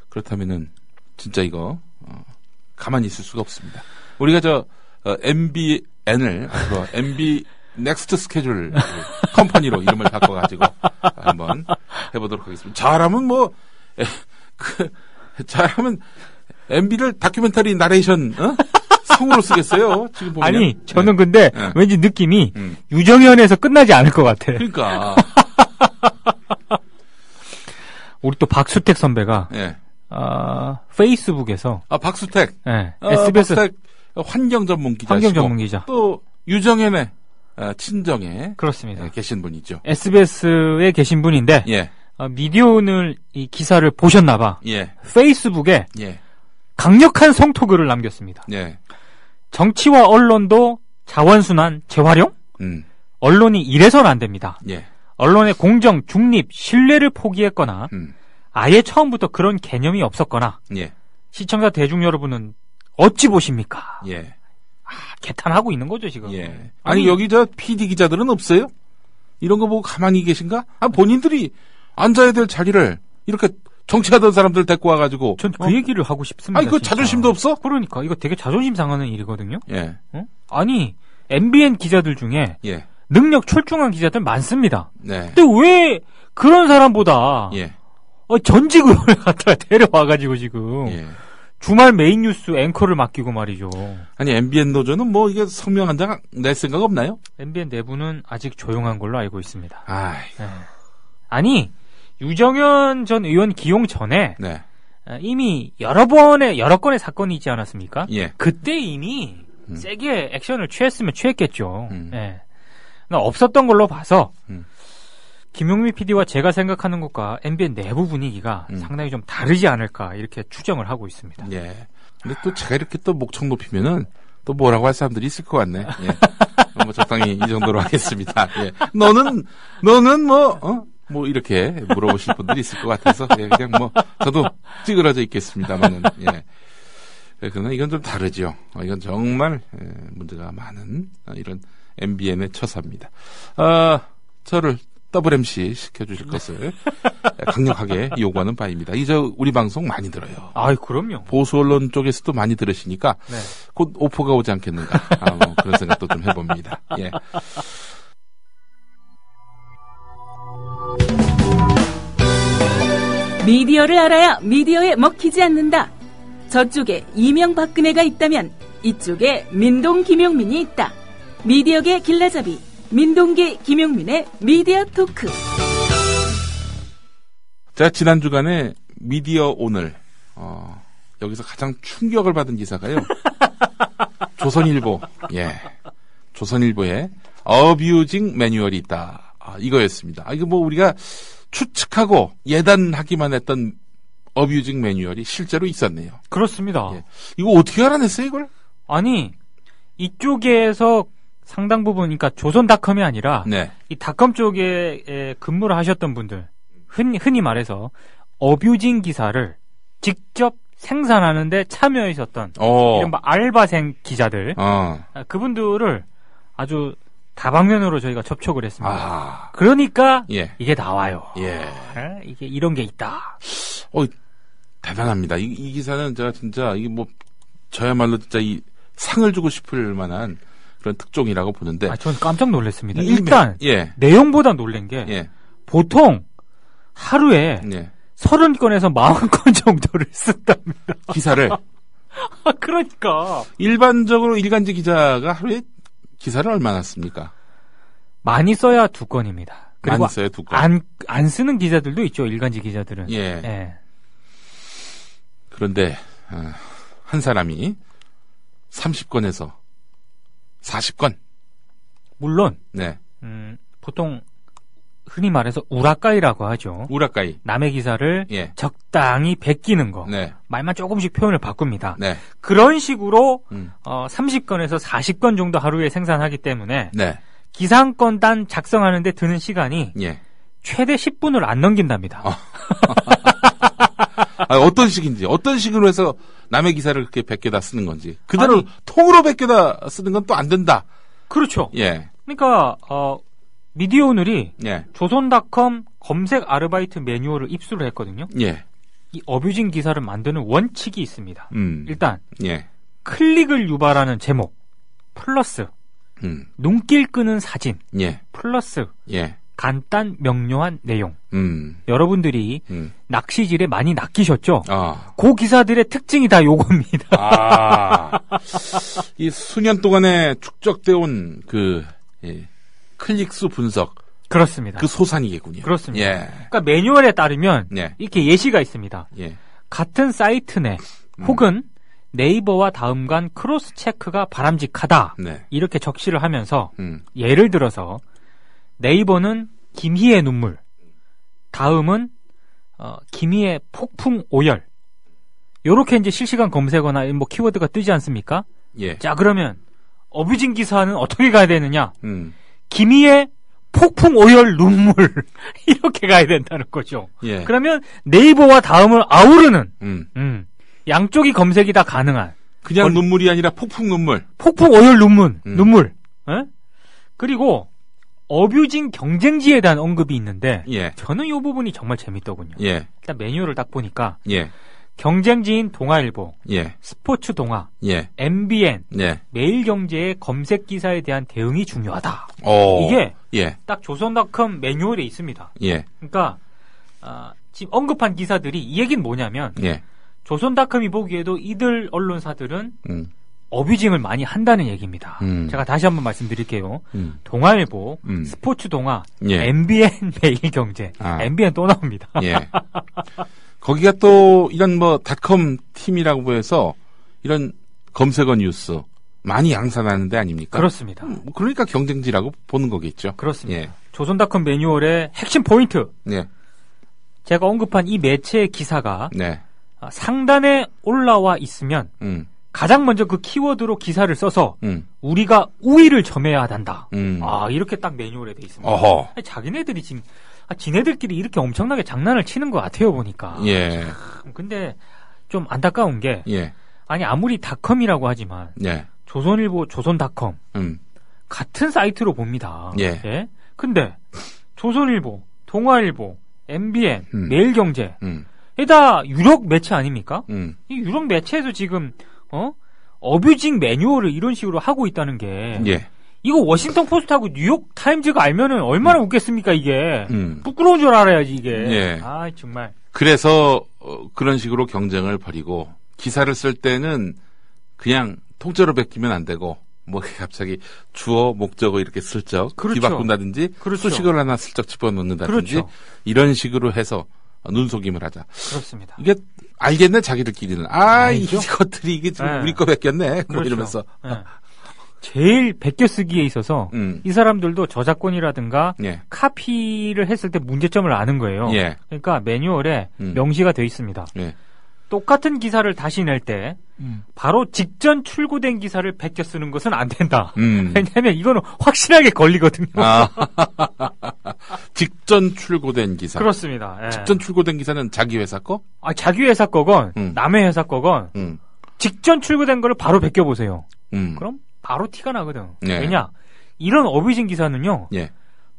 Speaker 2: 그렇다면은 진짜 이거 가만히 있을 수가 없습니다. 우리가 MBN을 앞으로 MB 넥스트 스케줄 컴퍼니로 이름을 바꿔가지고 한번 해보도록 하겠습니다. 잘하면 잘하면 MB를 다큐멘터리 나레이션 성우로 쓰겠어요. 지금 보면.
Speaker 3: 아니 저는 근데
Speaker 2: 네.
Speaker 3: 왠지 느낌이 유정현에서 끝나지 않을 것 같아.
Speaker 2: 그러니까
Speaker 3: 우리 또 박수택 선배가
Speaker 2: 예.
Speaker 3: 페이스북에서
Speaker 2: 박수택
Speaker 3: SBS
Speaker 2: 박수택 환경 전문 기자시고
Speaker 3: 환경 전문 기자
Speaker 2: 또 유정현의 친정에
Speaker 3: 그렇습니다.
Speaker 2: 계신 분이죠.
Speaker 3: SBS에 계신 분인데
Speaker 2: 예.
Speaker 3: 미디어오늘 이 기사를 보셨나봐.
Speaker 2: 예.
Speaker 3: 페이스북에
Speaker 2: 예.
Speaker 3: 강력한 성토글을 남겼습니다.
Speaker 2: 예.
Speaker 3: 정치와 언론도 자원순환 재활용? 언론이 이래서는 안 됩니다.
Speaker 2: 예.
Speaker 3: 언론의 공정, 중립, 신뢰를 포기했거나 아예 처음부터 그런 개념이 없었거나
Speaker 2: 예.
Speaker 3: 시청자 대중 여러분은 어찌 보십니까?
Speaker 2: 예.
Speaker 3: 개탄하고 있는 거죠 지금.
Speaker 2: 예. 아니 여기 PD 기자들은 없어요? 이런 거 보고 가만히 계신가? 본인들이 앉아야 될 자리를 이렇게 정치하던 사람들 데리고 와가지고.
Speaker 3: 전 그 얘기를 하고 싶습니다.
Speaker 2: 그 자존심도 없어?
Speaker 3: 그러니까 이거 되게 자존심 상하는 일이거든요.
Speaker 2: 예.
Speaker 3: 아니 MBN 기자들 중에
Speaker 2: 예.
Speaker 3: 능력 출중한 기자들 많습니다.
Speaker 2: 네.
Speaker 3: 근데 왜 그런 사람보다
Speaker 2: 예.
Speaker 3: 전직 의원을 갖다가 데려와가지고 지금
Speaker 2: 예.
Speaker 3: 주말 메인 뉴스 앵커를 맡기고 말이죠.
Speaker 2: 아니 MBN 노조는 이게 성명 한 장 낼 생각 없나요?
Speaker 3: MBN 내부는 아직 조용한 걸로 알고 있습니다.
Speaker 2: 네.
Speaker 3: 아니 유정현 전 의원 기용 전에
Speaker 2: 네.
Speaker 3: 이미 여러 건의 사건이 있지 않았습니까?
Speaker 2: 예.
Speaker 3: 그때 이미 세게 액션을 취했으면 취했겠죠. 예. 없었던 걸로 봐서 김용미 PD와 제가 생각하는 것과 MBN 내부 분위기가 상당히 좀 다르지 않을까 이렇게 추정을 하고 있습니다.
Speaker 2: 예. 근데 또 제가 이렇게 또 목청 높이면은 또 뭐라고 할 사람들이 있을 것 같네. 예. 적당히 이 정도로 하겠습니다. 예. 너는 이렇게 물어보실 분들이 있을 것 같아서 그냥 저도 찌그러져 있겠습니다만은 예. 그러나 이건 좀 다르죠. 이건 정말 문제가 많은 이런 MBN의 처사입니다. 저를 더블 MC 시켜주실 것을 강력하게 요구하는 바입니다. 우리 방송 많이 들어요.
Speaker 3: 그럼요.
Speaker 2: 보수 언론 쪽에서도 많이 들으시니까
Speaker 3: 네.
Speaker 2: 곧 오퍼가 오지 않겠는가 그런 생각도 좀 해봅니다. 예.
Speaker 1: 미디어를 알아야 미디어에 먹히지 않는다. 저쪽에 이명박근혜가 있다면 이쪽에 민동 김용민이 있다. 미디어계 길라잡이 민동기 김용민의 미디어 토크.
Speaker 2: 자, 지난 주간에 미디어 오늘 여기서 가장 충격을 받은 기사가요. 조선일보. 예. 조선일보에 어뷰징 매뉴얼이 있다. 이거였습니다. 이거 우리가 추측하고 예단하기만 했던 어뷰징 매뉴얼이 실제로 있었네요.
Speaker 3: 그렇습니다.
Speaker 2: 예. 이거 어떻게 알아냈어요, 이걸?
Speaker 3: 아니, 이쪽에서 상당 부분, 그러니까 조선닷컴이 아니라
Speaker 2: 네.
Speaker 3: 이 닷컴 쪽에 근무를 하셨던 분들, 흔히 말해서 어뷰징 기사를 직접 생산하는데 참여하셨던 이른바 알바생 기자들, 그분들을 아주 다방면으로 저희가 접촉을 했습니다. 그러니까 이게 나와요.
Speaker 2: 예.
Speaker 3: 이게 이런 게 있다.
Speaker 2: 대단합니다. 이 기사는 제가 진짜 저야말로 진짜 이 상을 주고 싶을 만한 그런 특종이라고 보는데.
Speaker 3: 전 깜짝 놀랐습니다. 일단
Speaker 2: 예.
Speaker 3: 내용보다 놀란 게 보통 하루에 30건에서 40건 정도를 쓴답니다.
Speaker 2: 기사를.
Speaker 3: 그러니까
Speaker 2: 일반적으로 일간지 기자가 하루에 기사를 얼마나 씁니까?
Speaker 3: 많이 써야 2건입니다. 그리고
Speaker 2: 많이 써야 2건.
Speaker 3: 안 쓰는 기자들도 있죠. 일간지 기자들은.
Speaker 2: 예. 그런데 한 사람이 30건에서 40건
Speaker 3: 물론
Speaker 2: 네.
Speaker 3: 보통 흔히 말해서 우라카이라고 하죠.
Speaker 2: 우라카이.
Speaker 3: 남의 기사를
Speaker 2: 예.
Speaker 3: 적당히 베끼는 거.
Speaker 2: 네.
Speaker 3: 말만 조금씩 표현을 바꿉니다.
Speaker 2: 네.
Speaker 3: 그런 식으로 30건에서 40건 정도 하루에 생산하기 때문에
Speaker 2: 네.
Speaker 3: 기사 한 건 단 작성하는데 드는 시간이
Speaker 2: 예.
Speaker 3: 최대 10분을 안 넘긴답니다.
Speaker 2: 어떤 식인지, 어떤 식으로 해서 남의 기사를 그렇게 베껴다 쓰는 건지. 그대로
Speaker 3: 아니,
Speaker 2: 통으로 베껴다 쓰는 건 또 안 된다.
Speaker 3: 그렇죠.
Speaker 2: 예.
Speaker 3: 그러니까 미디어 오늘이
Speaker 2: 예.
Speaker 3: 조선닷컴 검색 아르바이트 매뉴얼을 입수를 했거든요.
Speaker 2: 예.
Speaker 3: 이 어뷰징 기사를 만드는 원칙이 있습니다. 일단
Speaker 2: 예.
Speaker 3: 클릭을 유발하는 제목 플러스 눈길 끄는 사진
Speaker 2: 예.
Speaker 3: 플러스
Speaker 2: 예.
Speaker 3: 간단 명료한 내용. 여러분들이 낚시질에 많이 낚이셨죠? 그 기사들의 특징이 다 요겁니다.
Speaker 2: 이 수년 동안에 축적되어 온 클릭수 분석.
Speaker 3: 그렇습니다.
Speaker 2: 그 소산이겠군요.
Speaker 3: 그렇습니다.
Speaker 2: 예.
Speaker 3: 그러니까 매뉴얼에 따르면
Speaker 2: 예.
Speaker 3: 이렇게 예시가 있습니다.
Speaker 2: 예.
Speaker 3: 같은 사이트 내 혹은 네이버와 다음 간 크로스 체크가 바람직하다.
Speaker 2: 네.
Speaker 3: 이렇게 적시를 하면서 예를 들어서 네이버는 김희의 눈물, 다음은 김희의 폭풍 오열. 요렇게 이제 실시간 검색어나 뭐 키워드가 뜨지 않습니까?
Speaker 2: 예.
Speaker 3: 자, 그러면 어뷰징 기사는 어떻게 가야 되느냐? 김희의 폭풍 오열 눈물 이렇게 가야 된다는 거죠.
Speaker 2: 예.
Speaker 3: 그러면 네이버와 다음을 아우르는 양쪽이 검색이 다 가능한
Speaker 2: 그냥 눈물이 아니라 폭풍 눈물.
Speaker 3: 폭풍 오열 눈물. 에? 그리고 어뷰징 경쟁지에 대한 언급이 있는데
Speaker 2: 예.
Speaker 3: 저는 이 부분이 정말 재밌더군요.
Speaker 2: 예.
Speaker 3: 일단 매뉴얼을 딱 보니까
Speaker 2: 예.
Speaker 3: 경쟁지인 동아일보,
Speaker 2: 예.
Speaker 3: 스포츠 동아,
Speaker 2: 예.
Speaker 3: MBN,
Speaker 2: 예.
Speaker 3: 매일경제의 검색 기사에 대한 대응이 중요하다. 이게
Speaker 2: 예.
Speaker 3: 딱 조선닷컴 매뉴얼에 있습니다.
Speaker 2: 예.
Speaker 3: 그러니까 지금 언급한 기사들이 이 얘기는 뭐냐면
Speaker 2: 예.
Speaker 3: 조선닷컴이 보기에도 이들 언론사들은 어뷰징을 많이 한다는 얘기입니다. 제가 다시 한번 말씀드릴게요. 동아일보, 스포츠 동아,
Speaker 2: 예.
Speaker 3: MBN 매일경제, MBN 또 나옵니다.
Speaker 2: 예. 거기가 또 이런 닷컴 팀이라고 해서 이런 검색어 뉴스 많이 양산하는 데 아닙니까?
Speaker 3: 그렇습니다.
Speaker 2: 그러니까 경쟁지라고 보는 거겠죠.
Speaker 3: 그렇습니다.
Speaker 2: 예.
Speaker 3: 조선닷컴 매뉴얼의 핵심 포인트.
Speaker 2: 네.
Speaker 3: 제가 언급한 이 매체의 기사가
Speaker 2: 네.
Speaker 3: 상단에 올라와 있으면 가장 먼저 그 키워드로 기사를 써서 우리가 우위를 점해야 한다. 이렇게 딱 매뉴얼에 돼 있습니다.
Speaker 2: 어허.
Speaker 3: 자기네들이 지금 지네들끼리 이렇게 엄청나게 장난을 치는 것 같아요 보니까.
Speaker 2: 예.
Speaker 3: 근데 좀 안타까운 게
Speaker 2: 예.
Speaker 3: 아니 아무리 닷컴이라고 하지만
Speaker 2: 예.
Speaker 3: 조선일보, 조선닷컴 같은 사이트로 봅니다.
Speaker 2: 예.
Speaker 3: 예? 근데 조선일보, 동아일보, MBN, 매일경제 다 유력 매체 아닙니까? 이 유력 매체에서 지금 어뷰징 매뉴얼을 이런 식으로 하고 있다는 게
Speaker 2: 예.
Speaker 3: 이거 워싱턴 포스트하고 뉴욕 타임즈가 알면은 얼마나 웃겠습니까 이게. 부끄러운 줄 알아야지 이게.
Speaker 2: 예.
Speaker 3: 정말.
Speaker 2: 그래서 그런 식으로 경쟁을 벌이고 기사를 쓸 때는 그냥 통째로 베끼면 안 되고 갑자기 주어 목적어 이렇게 슬쩍
Speaker 3: 그렇죠.
Speaker 2: 뒤바꾼다든지
Speaker 3: 그렇죠.
Speaker 2: 수식어를 하나 슬쩍 집어넣는다든지
Speaker 3: 그렇죠.
Speaker 2: 이런 식으로 해서 눈속임을 하자.
Speaker 3: 그렇습니다.
Speaker 2: 이게 알겠네 자기들끼리는. 이것들이 이게 지금
Speaker 3: 네.
Speaker 2: 우리 거 베꼈네.
Speaker 3: 그렇죠.
Speaker 2: 이러면서.
Speaker 3: 네. 제일 베껴쓰기에 있어서 이 사람들도 저작권이라든가
Speaker 2: 예.
Speaker 3: 카피를 했을 때 문제점을 아는 거예요.
Speaker 2: 예.
Speaker 3: 그러니까 매뉴얼에 명시가 되어 있습니다.
Speaker 2: 예.
Speaker 3: 똑같은 기사를 다시 낼 때 바로 직전 출고된 기사를 베껴 쓰는 것은 안 된다. 왜냐하면 이거는 확실하게 걸리거든요.
Speaker 2: 직전 출고된 기사.
Speaker 3: 그렇습니다. 예.
Speaker 2: 직전 출고된 기사는 자기 회사 거?
Speaker 3: 자기 회사 거건 남의 회사 거건 직전 출고된 거를 바로 베껴 보세요. 그럼 바로 티가 나거든.
Speaker 2: 예.
Speaker 3: 왜냐? 이런 어뷰징 기사는요.
Speaker 2: 예.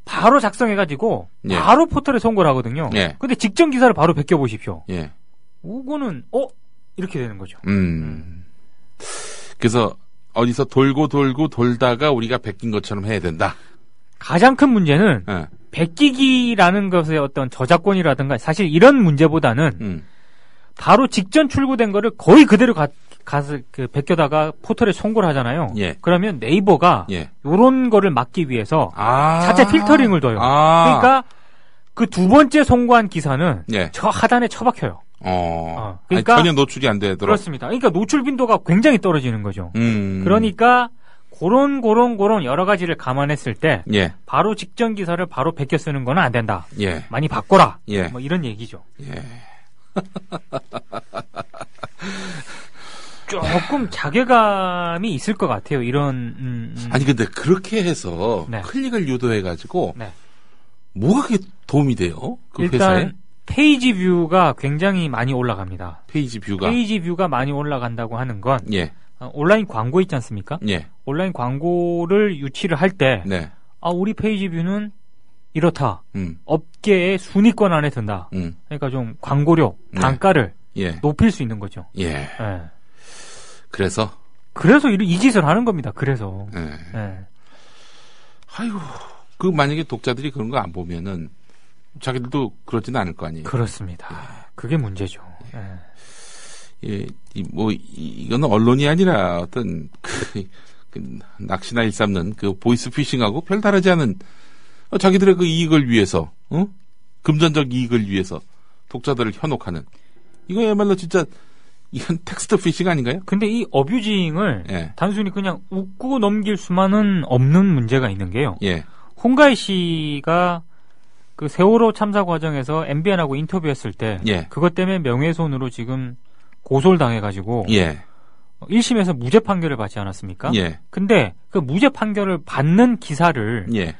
Speaker 3: 바로 작성해가지고
Speaker 2: 예.
Speaker 3: 바로 포털에 송고를 하거든요.
Speaker 2: 예.
Speaker 3: 근데 직전 기사를 바로 베껴 보십시오.
Speaker 2: 예.
Speaker 3: 이거는 이렇게 되는 거죠.
Speaker 2: 그래서 어디서 돌고 돌다가 우리가 베낀 것처럼 해야 된다.
Speaker 3: 가장 큰 문제는
Speaker 2: 예.
Speaker 3: 베끼기라는 것의 어떤 저작권이라든가 사실 이런 문제보다는 바로 직전 출고된 거를 거의 그대로 가서 베껴다가 포털에 송고를 하잖아요.
Speaker 2: 예.
Speaker 3: 그러면 네이버가
Speaker 2: 예.
Speaker 3: 요런 거를 막기 위해서 자체 필터링을 둬요. 그러니까 그 두 번째 송고한 기사는
Speaker 2: 예.
Speaker 3: 저 하단에 처박혀요.
Speaker 2: 그러니까 전혀 노출이 안 되도록.
Speaker 3: 그렇습니다. 그러니까 노출 빈도가 굉장히 떨어지는 거죠. 그러니까 그런 여러 가지를 감안했을 때
Speaker 2: 예.
Speaker 3: 바로 직전 기사를 바로 베껴 쓰는 건 안 된다.
Speaker 2: 예.
Speaker 3: 많이 바꿔라.
Speaker 2: 예.
Speaker 3: 뭐 이런 얘기죠.
Speaker 2: 예.
Speaker 3: 조금 자괴감이 있을 것 같아요. 이런
Speaker 2: 아니 근데 그렇게 해서
Speaker 3: 네.
Speaker 2: 클릭을 유도해 가지고
Speaker 3: 네.
Speaker 2: 뭐가 그게 도움이 돼요? 그
Speaker 3: 일단
Speaker 2: 회사에?
Speaker 3: 페이지 뷰가 굉장히 많이 올라갑니다.
Speaker 2: 페이지 뷰가
Speaker 3: 페이지 뷰가 많이 올라간다고 하는 건
Speaker 2: 예.
Speaker 3: 온라인 광고 있지 않습니까?
Speaker 2: 예.
Speaker 3: 온라인 광고를 유치를 할 때
Speaker 2: 네.
Speaker 3: 우리 페이지 뷰는 이렇다.
Speaker 2: 음.
Speaker 3: 업계의 순위권 안에 든다. 그러니까 좀 광고료, 단가를
Speaker 2: 예.
Speaker 3: 높일 수 있는 거죠.
Speaker 2: 예.
Speaker 3: 예.
Speaker 2: 그래서
Speaker 3: 이 짓을 하는 겁니다. 그래서.
Speaker 2: 예.
Speaker 3: 예.
Speaker 2: 아이고. 그 만약에 독자들이 그런 거 안 보면은 자기들도 그러지는 않을 거 아니에요.
Speaker 3: 그렇습니다.
Speaker 2: 예.
Speaker 3: 그게 문제죠. 예.
Speaker 2: 예, 이거는 언론이 아니라 어떤 그 낚시나 일삼는 그 보이스 피싱하고 별 다르지 않은 자기들의 그 이익을 위해서, 금전적 이익을 위해서 독자들을 현혹하는 이거야말로 진짜 이건 텍스트 피싱 아닌가요?
Speaker 3: 근데 이 어뷰징을
Speaker 2: 예.
Speaker 3: 단순히 그냥 웃고 넘길 수만은 없는 문제가 있는 게요.
Speaker 2: 예.
Speaker 3: 홍가희 씨가 그 세월호 참사 과정에서 MBN하고 인터뷰했을 때
Speaker 2: 예.
Speaker 3: 그것 때문에 명예훼손으로 지금 고소를 당해가지고
Speaker 2: 예.
Speaker 3: 1심에서 무죄 판결을 받지 않았습니까?
Speaker 2: 예.
Speaker 3: 근데 그 무죄 판결을 받는 기사를
Speaker 2: 예.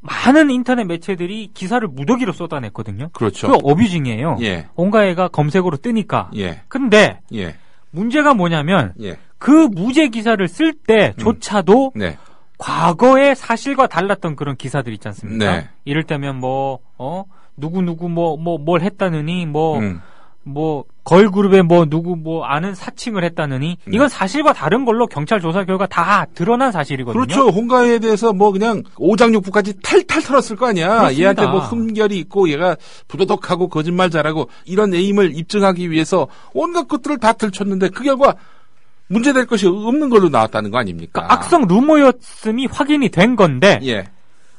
Speaker 3: 많은 인터넷 매체들이 기사를 무더기로 쏟아냈거든요.
Speaker 2: 그렇죠.
Speaker 3: 그 어뷰징이에요.
Speaker 2: 예.
Speaker 3: 온가해가 검색어로 뜨니까.
Speaker 2: 예.
Speaker 3: 근데
Speaker 2: 예.
Speaker 3: 문제가 뭐냐면
Speaker 2: 예.
Speaker 3: 그 무죄 기사를 쓸 때조차도
Speaker 2: 네.
Speaker 3: 과거의 사실과 달랐던 그런 기사들 있지 않습니까?
Speaker 2: 네.
Speaker 3: 이를테면 누구 뭘 했다느니 뭐 걸그룹에 누구 아는 사칭을 했다느니 이건 사실과 다른 걸로 경찰 조사 결과 다 드러난 사실이거든요.
Speaker 2: 그렇죠. 홍가에 대해서 그냥 오장육부까지 탈탈 털었을 거 아니야.
Speaker 3: 그렇습니다.
Speaker 2: 얘한테 흠결이 있고 얘가 부도덕하고 거짓말 잘하고 이런 에임을 입증하기 위해서 온갖 것들을 다 들췄는데 그 결과 문제될 것이 없는 걸로 나왔다는 거 아닙니까?
Speaker 3: 그러니까 악성 루머였음이 확인이 된 건데
Speaker 2: 예.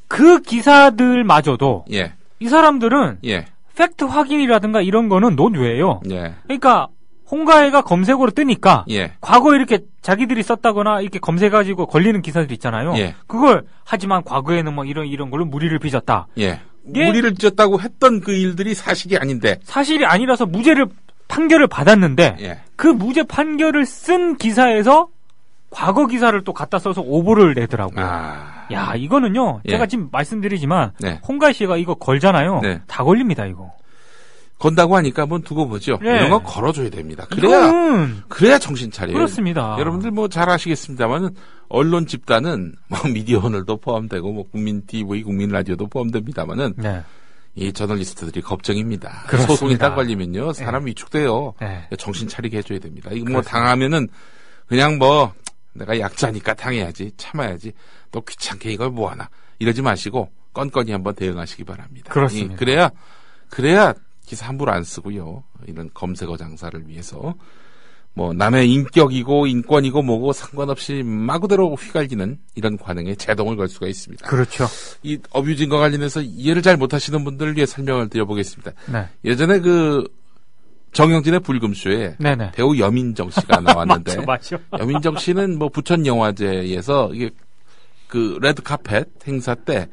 Speaker 3: 그 기사들마저도
Speaker 2: 예.
Speaker 3: 이 사람들은
Speaker 2: 예.
Speaker 3: 팩트 확인이라든가 이런 거는 논외예요.
Speaker 2: 예.
Speaker 3: 그러니까 홍가해가 검색어로 뜨니까
Speaker 2: 예.
Speaker 3: 과거에 이렇게 자기들이 썼다거나 이렇게 검색해가지고 걸리는 기사들 있잖아요.
Speaker 2: 예.
Speaker 3: 그걸 하지만 과거에는 이런 걸로 무리를 빚었다.
Speaker 2: 예. 무리를 빚었다고 했던 그 일들이 사실이 아닌데
Speaker 3: 사실이 아니라서 무죄를 판결을 받았는데
Speaker 2: 예.
Speaker 3: 그 무죄 판결을 쓴 기사에서 과거 기사를 또 갖다 써서 오보를 내더라고요. 야, 이거는요.
Speaker 2: 예.
Speaker 3: 제가 지금 말씀드리지만
Speaker 2: 네.
Speaker 3: 홍가희 씨가 이거 걸잖아요.
Speaker 2: 네.
Speaker 3: 다 걸립니다, 이거.
Speaker 2: 건다고 하니까 한번 두고 보죠.
Speaker 3: 네.
Speaker 2: 이런 거 걸어줘야 됩니다.
Speaker 3: 이거는
Speaker 2: 그래야 정신 차려요.
Speaker 3: 그렇습니다.
Speaker 2: 여러분들 잘 아시겠습니다만은 언론 집단은 미디어 오늘도 포함되고 국민 TV, 국민 라디오도 포함됩니다만은
Speaker 3: 네.
Speaker 2: 이 저널리스트들이 겁쟁입니다.
Speaker 3: 그렇습니다.
Speaker 2: 소송이 딱 걸리면요 사람 위축돼요.
Speaker 3: 네.
Speaker 2: 정신 차리게 해줘야 됩니다. 이거
Speaker 3: 그렇습니다.
Speaker 2: 당하면은 그냥 내가 약자니까 당해야지 참아야지 또 귀찮게 이걸 뭐하나 이러지 마시고 건건히 한번 대응하시기 바랍니다.
Speaker 3: 그렇습니다.
Speaker 2: 그래야 기사 함부로 안 쓰고요. 이런 검색어 장사를 위해서 남의 인격이고 인권이고 뭐고 상관없이 마구대로 휘갈기는 이런 관행에 제동을 걸 수가 있습니다.
Speaker 3: 그렇죠.
Speaker 2: 이 어뷰징과 관련해서 이해를 잘 못하시는 분들을 위해 설명을 드려보겠습니다.
Speaker 3: 네.
Speaker 2: 예전에 정영진의 불금쇼에
Speaker 3: 네네.
Speaker 2: 배우 여민정 씨가 나왔는데
Speaker 3: 맞죠.
Speaker 2: 여민정 씨는 부천 영화제에서 이게 그 레드 카펫 행사 때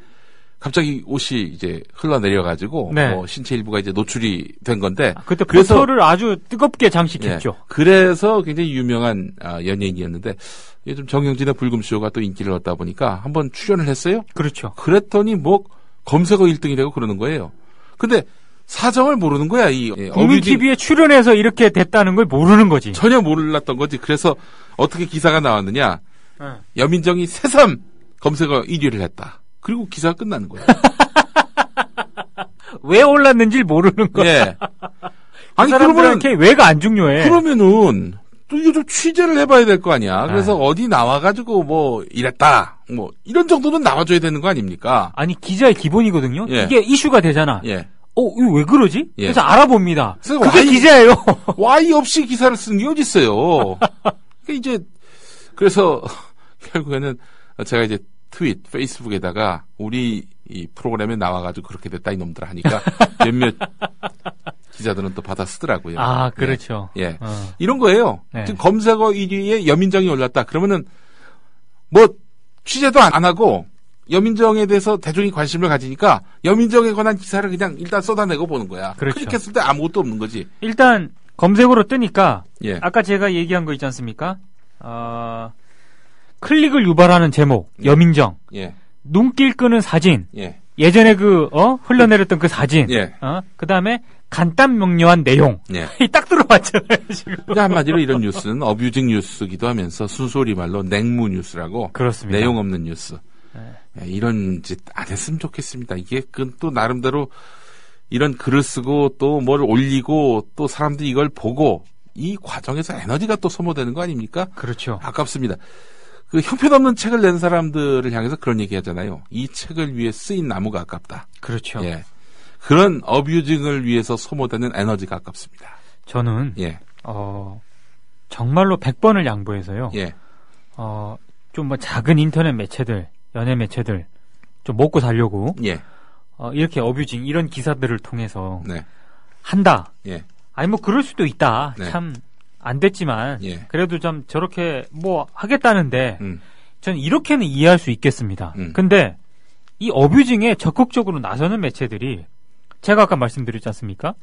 Speaker 2: 갑자기 옷이 이제 흘러내려가지고
Speaker 3: 네.
Speaker 2: 신체 일부가 이제 노출이 된 건데
Speaker 3: 그때 포토를 아주 뜨겁게 장식했죠.
Speaker 2: 예, 그래서 굉장히 유명한 연예인이었는데 요즘 정영진의 불금쇼가 또 인기를 얻다 보니까 한번 출연을 했어요.
Speaker 3: 그렇죠.
Speaker 2: 그랬더니 검색어 1등이라고 그러는 거예요. 근데 사정을 모르는 거야.
Speaker 3: 국민 TV에 출연해서 이렇게 됐다는 걸 모르는 거지.
Speaker 2: 전혀 몰랐던 거지. 그래서 어떻게 기사가 나왔느냐.
Speaker 3: 네.
Speaker 2: 여민정이 새삼 검색어 1위를 했다. 그리고 기사가 끝나는 거야.
Speaker 3: 왜 올랐는지 모르는 거야.
Speaker 2: 예.
Speaker 3: 아니 그러면 왜가 안 중요해.
Speaker 2: 그러면은 또 이거 좀 취재를 해봐야 될 거 아니야. 그래서 어디 나와가지고 이랬다. 이런 정도는 나와줘야 되는 거 아닙니까?
Speaker 3: 아니 기자의 기본이거든요.
Speaker 2: 예.
Speaker 3: 이게 이슈가 되잖아.
Speaker 2: 예.
Speaker 3: 이거 왜 그러지?
Speaker 2: 예.
Speaker 3: 그래서 알아봅니다.
Speaker 2: 그래서
Speaker 3: 그게 기자예요.
Speaker 2: Y 없이 기사를 쓰는 게 어딨어요. 그래서 결국에는 제가 이제 페이스북에다가 우리 이 프로그램에 나와가지고 그렇게 됐다 이놈들 하니까 몇몇 기자들은 또 받아 쓰더라고요.
Speaker 3: 아, 그렇죠.
Speaker 2: 예. 이런 거예요.
Speaker 3: 네.
Speaker 2: 지금 검색어 1위에 여민정이 올랐다. 그러면은 뭐 취재도 안 하고 여민정에 대해서 대중이 관심을 가지니까 여민정에 관한 기사를 그냥 일단 쏟아내고 보는 거야.
Speaker 3: 그렇죠.
Speaker 2: 클릭했을 때 아무것도 없는 거지.
Speaker 3: 일단 검색으로 뜨니까
Speaker 2: 예.
Speaker 3: 아까 제가 얘기한 거 있지 않습니까? 클릭을 유발하는 제목 여민정,
Speaker 2: 예.
Speaker 3: 눈길 끄는 사진,
Speaker 2: 예.
Speaker 3: 예전에 흘러내렸던 그 사진,
Speaker 2: 예.
Speaker 3: 그 다음에 간단 명료한 내용,
Speaker 2: 예.
Speaker 3: 딱 들어왔잖아요 지금.
Speaker 2: 그러니까 한마디로 이런 뉴스는 어뷰징 뉴스기도 하면서 순소리 말로 냉무 뉴스라고.
Speaker 3: 그렇습니다.
Speaker 2: 내용 없는 뉴스.
Speaker 3: 네.
Speaker 2: 예, 이런 짓 안 했으면 좋겠습니다. 이게 또 나름대로 이런 글을 쓰고 또 뭘 올리고 또 사람들이 이걸 보고 이 과정에서 에너지가 또 소모되는 거 아닙니까?
Speaker 3: 그렇죠.
Speaker 2: 아깝습니다. 그 형편없는 책을 낸 사람들을 향해서 그런 얘기 하잖아요. 이 책을 위해 쓰인 나무가 아깝다.
Speaker 3: 그렇죠.
Speaker 2: 예. 그런 어뷰징을 위해서 소모되는 에너지가 아깝습니다.
Speaker 3: 저는
Speaker 2: 예.
Speaker 3: 정말로 100번을 양보해서요.
Speaker 2: 예.
Speaker 3: 좀 뭐 작은 인터넷 매체들, 연예 매체들 좀 먹고 살려고
Speaker 2: 예.
Speaker 3: 이렇게 어뷰징 이런 기사들을 통해서
Speaker 2: 네.
Speaker 3: 한다.
Speaker 2: 예.
Speaker 3: 아니 뭐 그럴 수도 있다.
Speaker 2: 네.
Speaker 3: 참 안 됐지만
Speaker 2: 예.
Speaker 3: 그래도 좀 저렇게 뭐 하겠다는데 저는 이렇게는 이해할 수 있겠습니다. 근데 이 어뷰징에 적극적으로 나서는 매체들이 제가 아까 말씀드렸지 않습니까?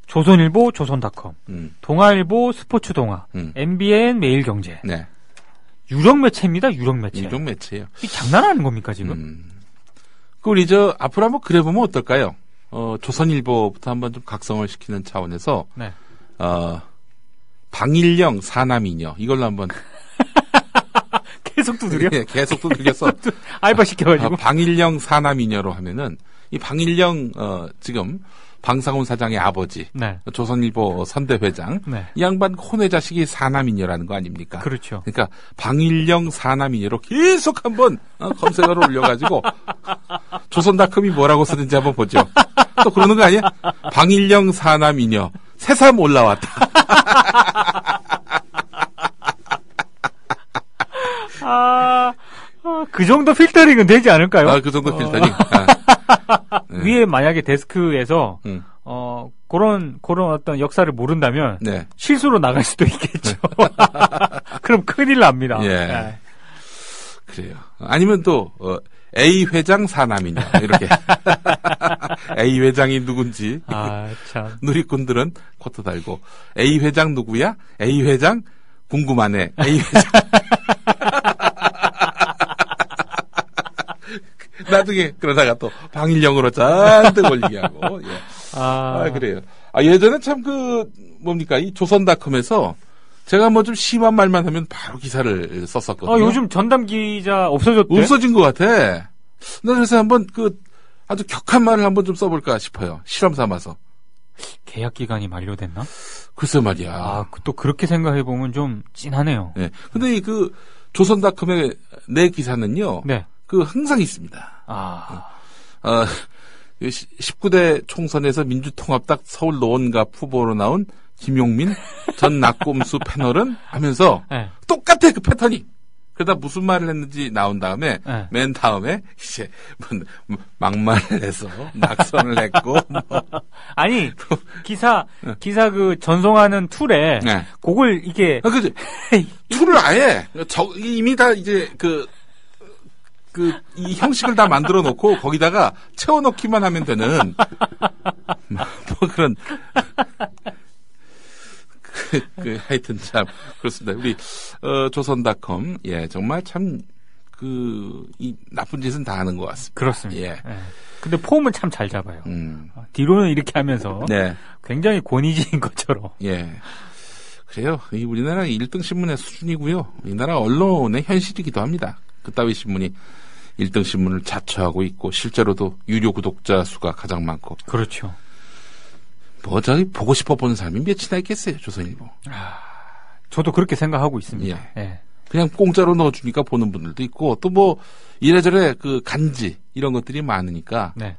Speaker 3: 조선일보, 조선닷컴, 동아일보, 스포츠동아, MBN, 매일경제.
Speaker 2: 네.
Speaker 3: 유력 매체입니다. 유력 매체.
Speaker 2: 유력 매체예요.
Speaker 3: 이 장난하는 겁니까 지금?
Speaker 2: 우리 앞으로 한번 그래 보면 어떨까요? 조선일보부터 한번 좀 각성을 시키는 차원에서
Speaker 3: 네.
Speaker 2: 방일령 사남이녀 이걸로 한번
Speaker 3: 계속 두드려?
Speaker 2: 예, 계속 두드려서
Speaker 3: 알바 시켜가지고
Speaker 2: 방일령 사남이녀로 하면은 이 방일령 지금 방상훈 사장의 아버지,
Speaker 3: 네.
Speaker 2: 조선일보 선대회장,
Speaker 3: 네.
Speaker 2: 이 양반 혼외 자식이 사남이녀라는 거 아닙니까?
Speaker 3: 그렇죠.
Speaker 2: 그러니까 방일령 사남이녀로 계속 한번 검색어를 올려가지고 조선닷컴이 뭐라고 쓰는지 한번 보죠. 또 그러는 거 아니야? 방일령 사남이녀 새삼 올라왔다.
Speaker 3: 그 정도 필터링은 되지 않을까요?
Speaker 2: 그 정도 필터링.
Speaker 3: 네. 위에 만약에 데스크에서 그런 어떤 역사를 모른다면
Speaker 2: 네.
Speaker 3: 실수로 나갈 수도 있겠죠. 그럼 큰일 납니다.
Speaker 2: 예.
Speaker 3: 네.
Speaker 2: 그래요. 아니면 또 A 회장 사남이냐 이렇게 A 회장이 누군지
Speaker 3: 참.
Speaker 2: 누리꾼들은 코트 달고 A 회장 누구야? A 회장 궁금하네. A 회장 나중에 그러다가 또 방일령으로 잔뜩 올리게 하고. 예. 그래요. 예전에 참 뭡니까 이 조선닷컴에서 제가 뭐 좀 심한 말만 하면 바로 기사를 썼었거든요.
Speaker 3: 요즘 전담 기자 없어졌대?
Speaker 2: 없어진 것 같아. 나 그래서 한번 아주 격한 말을 한번 좀 써볼까 싶어요. 실험 삼아서.
Speaker 3: 계약 기간이 만료됐나?
Speaker 2: 글쎄 말이야.
Speaker 3: 또 그렇게 생각해보면 좀 찐하네요.
Speaker 2: 네. 근데 조선닷컴의 내 기사는요.
Speaker 3: 네.
Speaker 2: 항상 있습니다. 19대 총선에서 민주통합당 서울 노원갑 후보로 나온 김용민 전 낙곰수 패널은 하면서
Speaker 3: 네.
Speaker 2: 똑같아 그 패턴이. 그러다 무슨 말을 했는지 나온 다음에
Speaker 3: 네.
Speaker 2: 맨 다음에 이제 막말을 해서 낙선을 했고
Speaker 3: 아니 기사 전송하는 툴에
Speaker 2: 네.
Speaker 3: 그걸 이게
Speaker 2: 그죠? 툴을 아예 이미 다 이제 이 형식을 다 만들어 놓고 거기다가 채워 넣기만 하면 되는 뭐 그런 하여튼 참 그렇습니다. 우리 조선닷컴 정말 참 이 나쁜 짓은 다 하는 것 같습니다.
Speaker 3: 그렇습니다.
Speaker 2: 예.
Speaker 3: 네. 근데 폼은 참 잘 잡아요. 뒤로는 이렇게 하면서
Speaker 2: 네.
Speaker 3: 굉장히 권위지인 것처럼.
Speaker 2: 예. 그래요. 이 우리나라 1등 신문의 수준이고요. 우리나라 언론의 현실이기도 합니다. 그따위 신문이 1등 신문을 자처하고 있고 실제로도 유료 구독자 수가 가장 많고.
Speaker 3: 그렇죠.
Speaker 2: 보고 싶어 보는 사람이 몇이나 있겠어요, 조선일보.
Speaker 3: 저도 그렇게 생각하고 있습니다.
Speaker 2: 예.
Speaker 3: 예.
Speaker 2: 그냥 공짜로 넣어주니까 보는 분들도 있고 또 이래저래 간지 이런 것들이 많으니까.
Speaker 3: 네.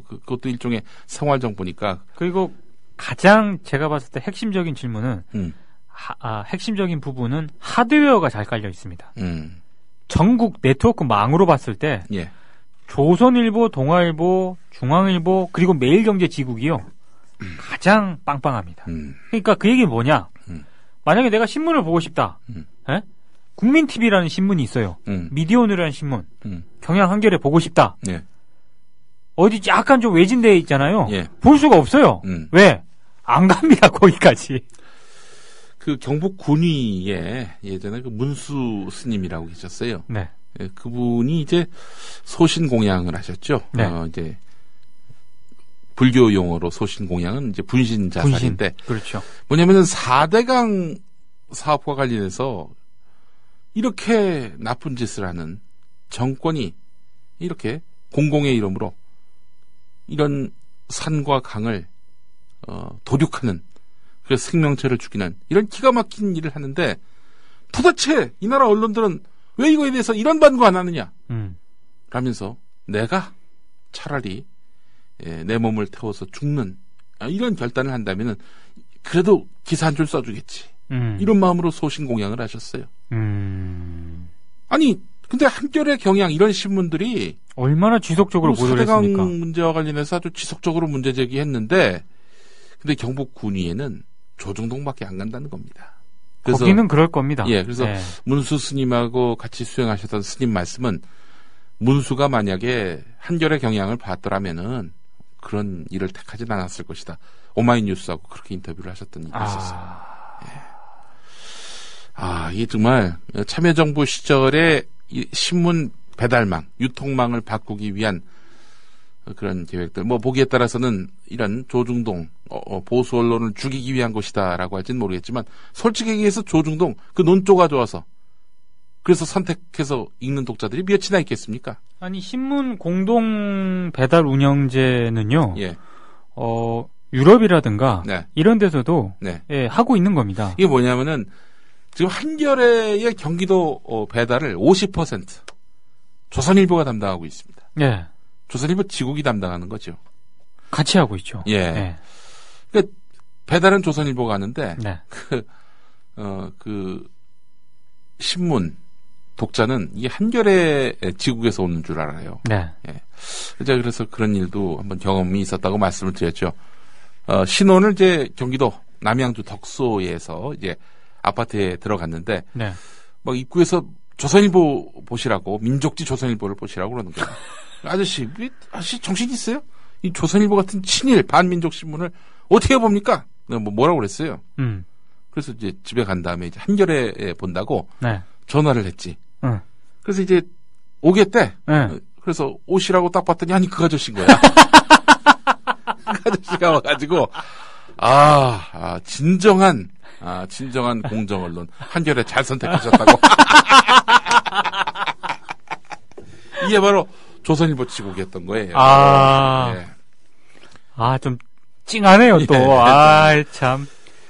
Speaker 2: 그것도 일종의 생활 정보니까.
Speaker 3: 그리고 가장 제가 봤을 때 핵심적인 질문은 핵심적인 부분은 하드웨어가 잘 깔려 있습니다. 전국 네트워크 망으로 봤을 때
Speaker 2: 예.
Speaker 3: 조선일보, 동아일보, 중앙일보 그리고 매일경제지국이요 가장 빵빵합니다. 그러니까 그 얘기는 뭐냐? 만약에 내가 신문을 보고 싶다. 예? 국민TV라는 신문이 있어요. 미디어오늘이라는 신문. 경향 한겨레 보고 싶다.
Speaker 2: 예.
Speaker 3: 어디 약간 좀 외진데 있잖아요.
Speaker 2: 예.
Speaker 3: 볼 수가 없어요. 왜? 안 갑니다, 거기까지.
Speaker 2: 그 경북 군위에 예전에 그 문수 스님이라고 계셨어요.
Speaker 3: 네.
Speaker 2: 예, 그분이 이제 소신 공양을 하셨죠.
Speaker 3: 네.
Speaker 2: 이제 불교 용어로 소신 공양은 이제 분신 자살인데.
Speaker 3: 그렇죠.
Speaker 2: 뭐냐면은 4대강 사업과 관련해서 이렇게 나쁜 짓을 하는 정권이 이렇게 공공의 이름으로 이런 산과 강을 도륙하는, 그래서 생명체를 죽이는 이런 기가 막힌 일을 하는데 도대체 이 나라 언론들은 왜 이거에 대해서 이런 반응 안 하느냐 라면서 내가 차라리 내 몸을 태워서 죽는 이런 결단을 한다면은 그래도 기사 한 줄 써주겠지. 이런 마음으로 소신 공양을 하셨어요. 아니 근데 한겨레 경향 이런 신문들이
Speaker 3: 얼마나 지속적으로 보도를 했습니까?
Speaker 2: 사대강 문제와 관련해서 아주 지속적으로 문제 제기했는데, 근데 경북 군위에는 조중동밖에 안 간다는 겁니다. 그래서,
Speaker 3: 거기는 그럴 겁니다.
Speaker 2: 예, 그래서 문수 스님하고 같이 수행하셨던 스님 말씀은 문수가 만약에 한겨레 경향을 봤더라면은 그런 일을 택하진 않았을 것이다. 오마이뉴스하고 그렇게 인터뷰를 하셨던 일이 있었어요. 예. 이게 정말 참여정부 시절에 이 신문 배달망, 유통망을 바꾸기 위한 그런 계획들. 뭐 보기에 따라서는 이런 조중동 보수 언론을 죽이기 위한 것이다라고 할지는 모르겠지만 솔직히 얘기해서 조중동 그 논조가 좋아서 그래서 선택해서 읽는 독자들이 몇이나 있겠습니까?
Speaker 3: 아니 신문 공동 배달 운영제는요.
Speaker 2: 예.
Speaker 3: 유럽이라든가
Speaker 2: 네.
Speaker 3: 이런 데서도
Speaker 2: 네.
Speaker 3: 예, 하고 있는 겁니다.
Speaker 2: 이게 뭐냐면은 지금 한겨레의 경기도 배달을 50% 조선일보가 담당하고 있습니다.
Speaker 3: 예.
Speaker 2: 조선일보 지국이 담당하는 거죠.
Speaker 3: 같이 하고 있죠.
Speaker 2: 예.
Speaker 3: 예.
Speaker 2: 그러니까 배달은 조선일보가 하는데
Speaker 3: 네.
Speaker 2: 그 신문 독자는 이 한겨레 지국에서 오는 줄 알아요.
Speaker 3: 네.
Speaker 2: 예. 그래서 그런 일도 한번 경험이 있었다고 말씀을 드렸죠. 신혼을 이제 경기도 남양주 덕소에서 이제 아파트에 들어갔는데
Speaker 3: 네.
Speaker 2: 막 입구에서 조선일보 보시라고 민족지 조선일보를 보시라고 그러는 거예요. 아저씨 정신 있어요? 이 조선일보 같은 친일 반민족 신문을 어떻게 봅니까? 뭐라고 그랬어요. 그래서 이제 집에 간 다음에 이제 한겨레 본다고
Speaker 3: 네.
Speaker 2: 전화를 했지. 그래서 이제 오겠대. 그래서 오시라고 딱 봤더니 아니 그 아저씨인 거야. 그 아저씨가 와가지고 진정한 공정 언론 한겨레 잘 선택하셨다고. 이게 바로 조선일보 지국이었던 거예요. 예.
Speaker 3: 좀 찡하네요 또.
Speaker 2: 예.
Speaker 3: 참.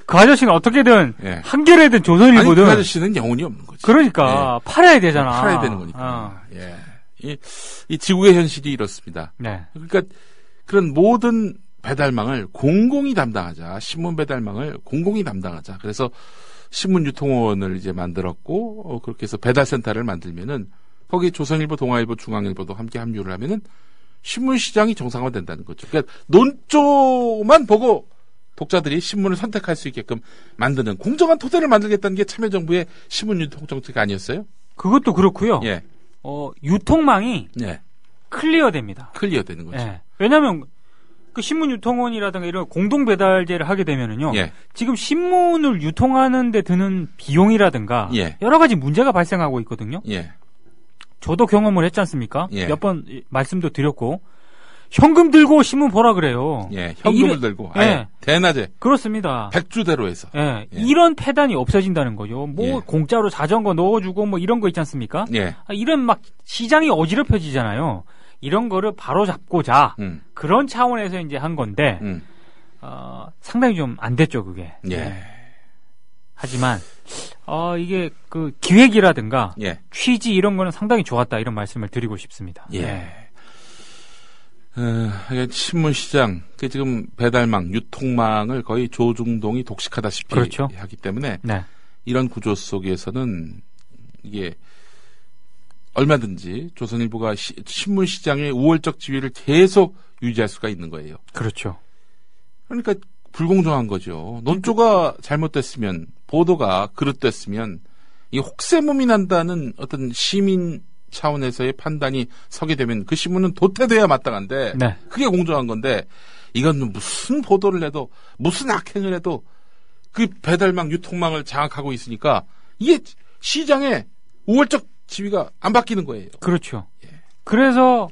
Speaker 3: 그 아저씨는 어떻게든
Speaker 2: 예.
Speaker 3: 한겨레든 조선일보든
Speaker 2: 그 아저씨는 영혼이 없는 거지.
Speaker 3: 그러니까
Speaker 2: 예.
Speaker 3: 팔아야 되잖아.
Speaker 2: 팔아야 되는 거니까. 예. 이 지국의 현실이 이렇습니다.
Speaker 3: 네.
Speaker 2: 그러니까 그런 모든 배달망을 공공이 담당하자. 신문 배달망을 공공이 담당하자. 그래서 신문 유통원을 이제 만들었고 그렇게 해서 배달센터를 만들면은 거기 조선일보, 동아일보, 중앙일보도 함께 합류를 하면은 신문 시장이 정상화된다는 거죠. 그러니까 논조만 보고 독자들이 신문을 선택할 수 있게끔 만드는 공정한 토대를 만들겠다는 게 참여정부의 신문 유통 정책 아니었어요?
Speaker 3: 그것도 그렇고요.
Speaker 2: 예.
Speaker 3: 유통망이
Speaker 2: 예.
Speaker 3: 클리어됩니다.
Speaker 2: 클리어되는 거죠.
Speaker 3: 예. 왜냐하면 그 신문 유통원이라든가 이런 공동 배달제를 하게 되면은요.
Speaker 2: 예.
Speaker 3: 지금 신문을 유통하는 데 드는 비용이라든가
Speaker 2: 예.
Speaker 3: 여러 가지 문제가 발생하고 있거든요.
Speaker 2: 예.
Speaker 3: 저도 경험을 했지 않습니까?
Speaker 2: 예.
Speaker 3: 몇 번 말씀도 드렸고 현금 들고 신문 보라 그래요.
Speaker 2: 예. 현금을 들고
Speaker 3: 예.
Speaker 2: 대낮에
Speaker 3: 그렇습니다.
Speaker 2: 백주대로 해서.
Speaker 3: 예. 이런 폐단이 없어진다는 거죠. 뭐 공짜로 자전거 넣어주고 뭐 이런 거 있지 않습니까?
Speaker 2: 예.
Speaker 3: 이런 막 시장이 어지럽혀지잖아요. 이런 거를 바로 잡고자 그런 차원에서 이제 한 건데 상당히 좀 안 됐죠 그게.
Speaker 2: 예.
Speaker 3: 하지만 이게 그 기획이라든가
Speaker 2: 예.
Speaker 3: 취지 이런 거는 상당히 좋았다 이런 말씀을 드리고 싶습니다.
Speaker 2: 예. 신문 시장, 지금 배달망, 유통망을 거의 조중동이 독식하다시피
Speaker 3: 그렇죠.
Speaker 2: 하기 때문에
Speaker 3: 네.
Speaker 2: 이런 구조 속에서는 이게 얼마든지 조선일보가 신문 시장의 우월적 지위를 계속 유지할 수가 있는 거예요.
Speaker 3: 그렇죠.
Speaker 2: 그러니까 불공정한 거죠. 논조가 잘못됐으면, 보도가 그릇됐으면 이 혹세무민이 난다는 어떤 시민 차원에서의 판단이 서게 되면 그 신문은 도태돼야 마땅한데
Speaker 3: 네.
Speaker 2: 그게 공정한 건데 이건 무슨 보도를 해도 무슨 악행을 해도 그 배달망 유통망을 장악하고 있으니까 이게 시장의 우월적 지위가 안 바뀌는 거예요.
Speaker 3: 그렇죠.
Speaker 2: 예.
Speaker 3: 그래서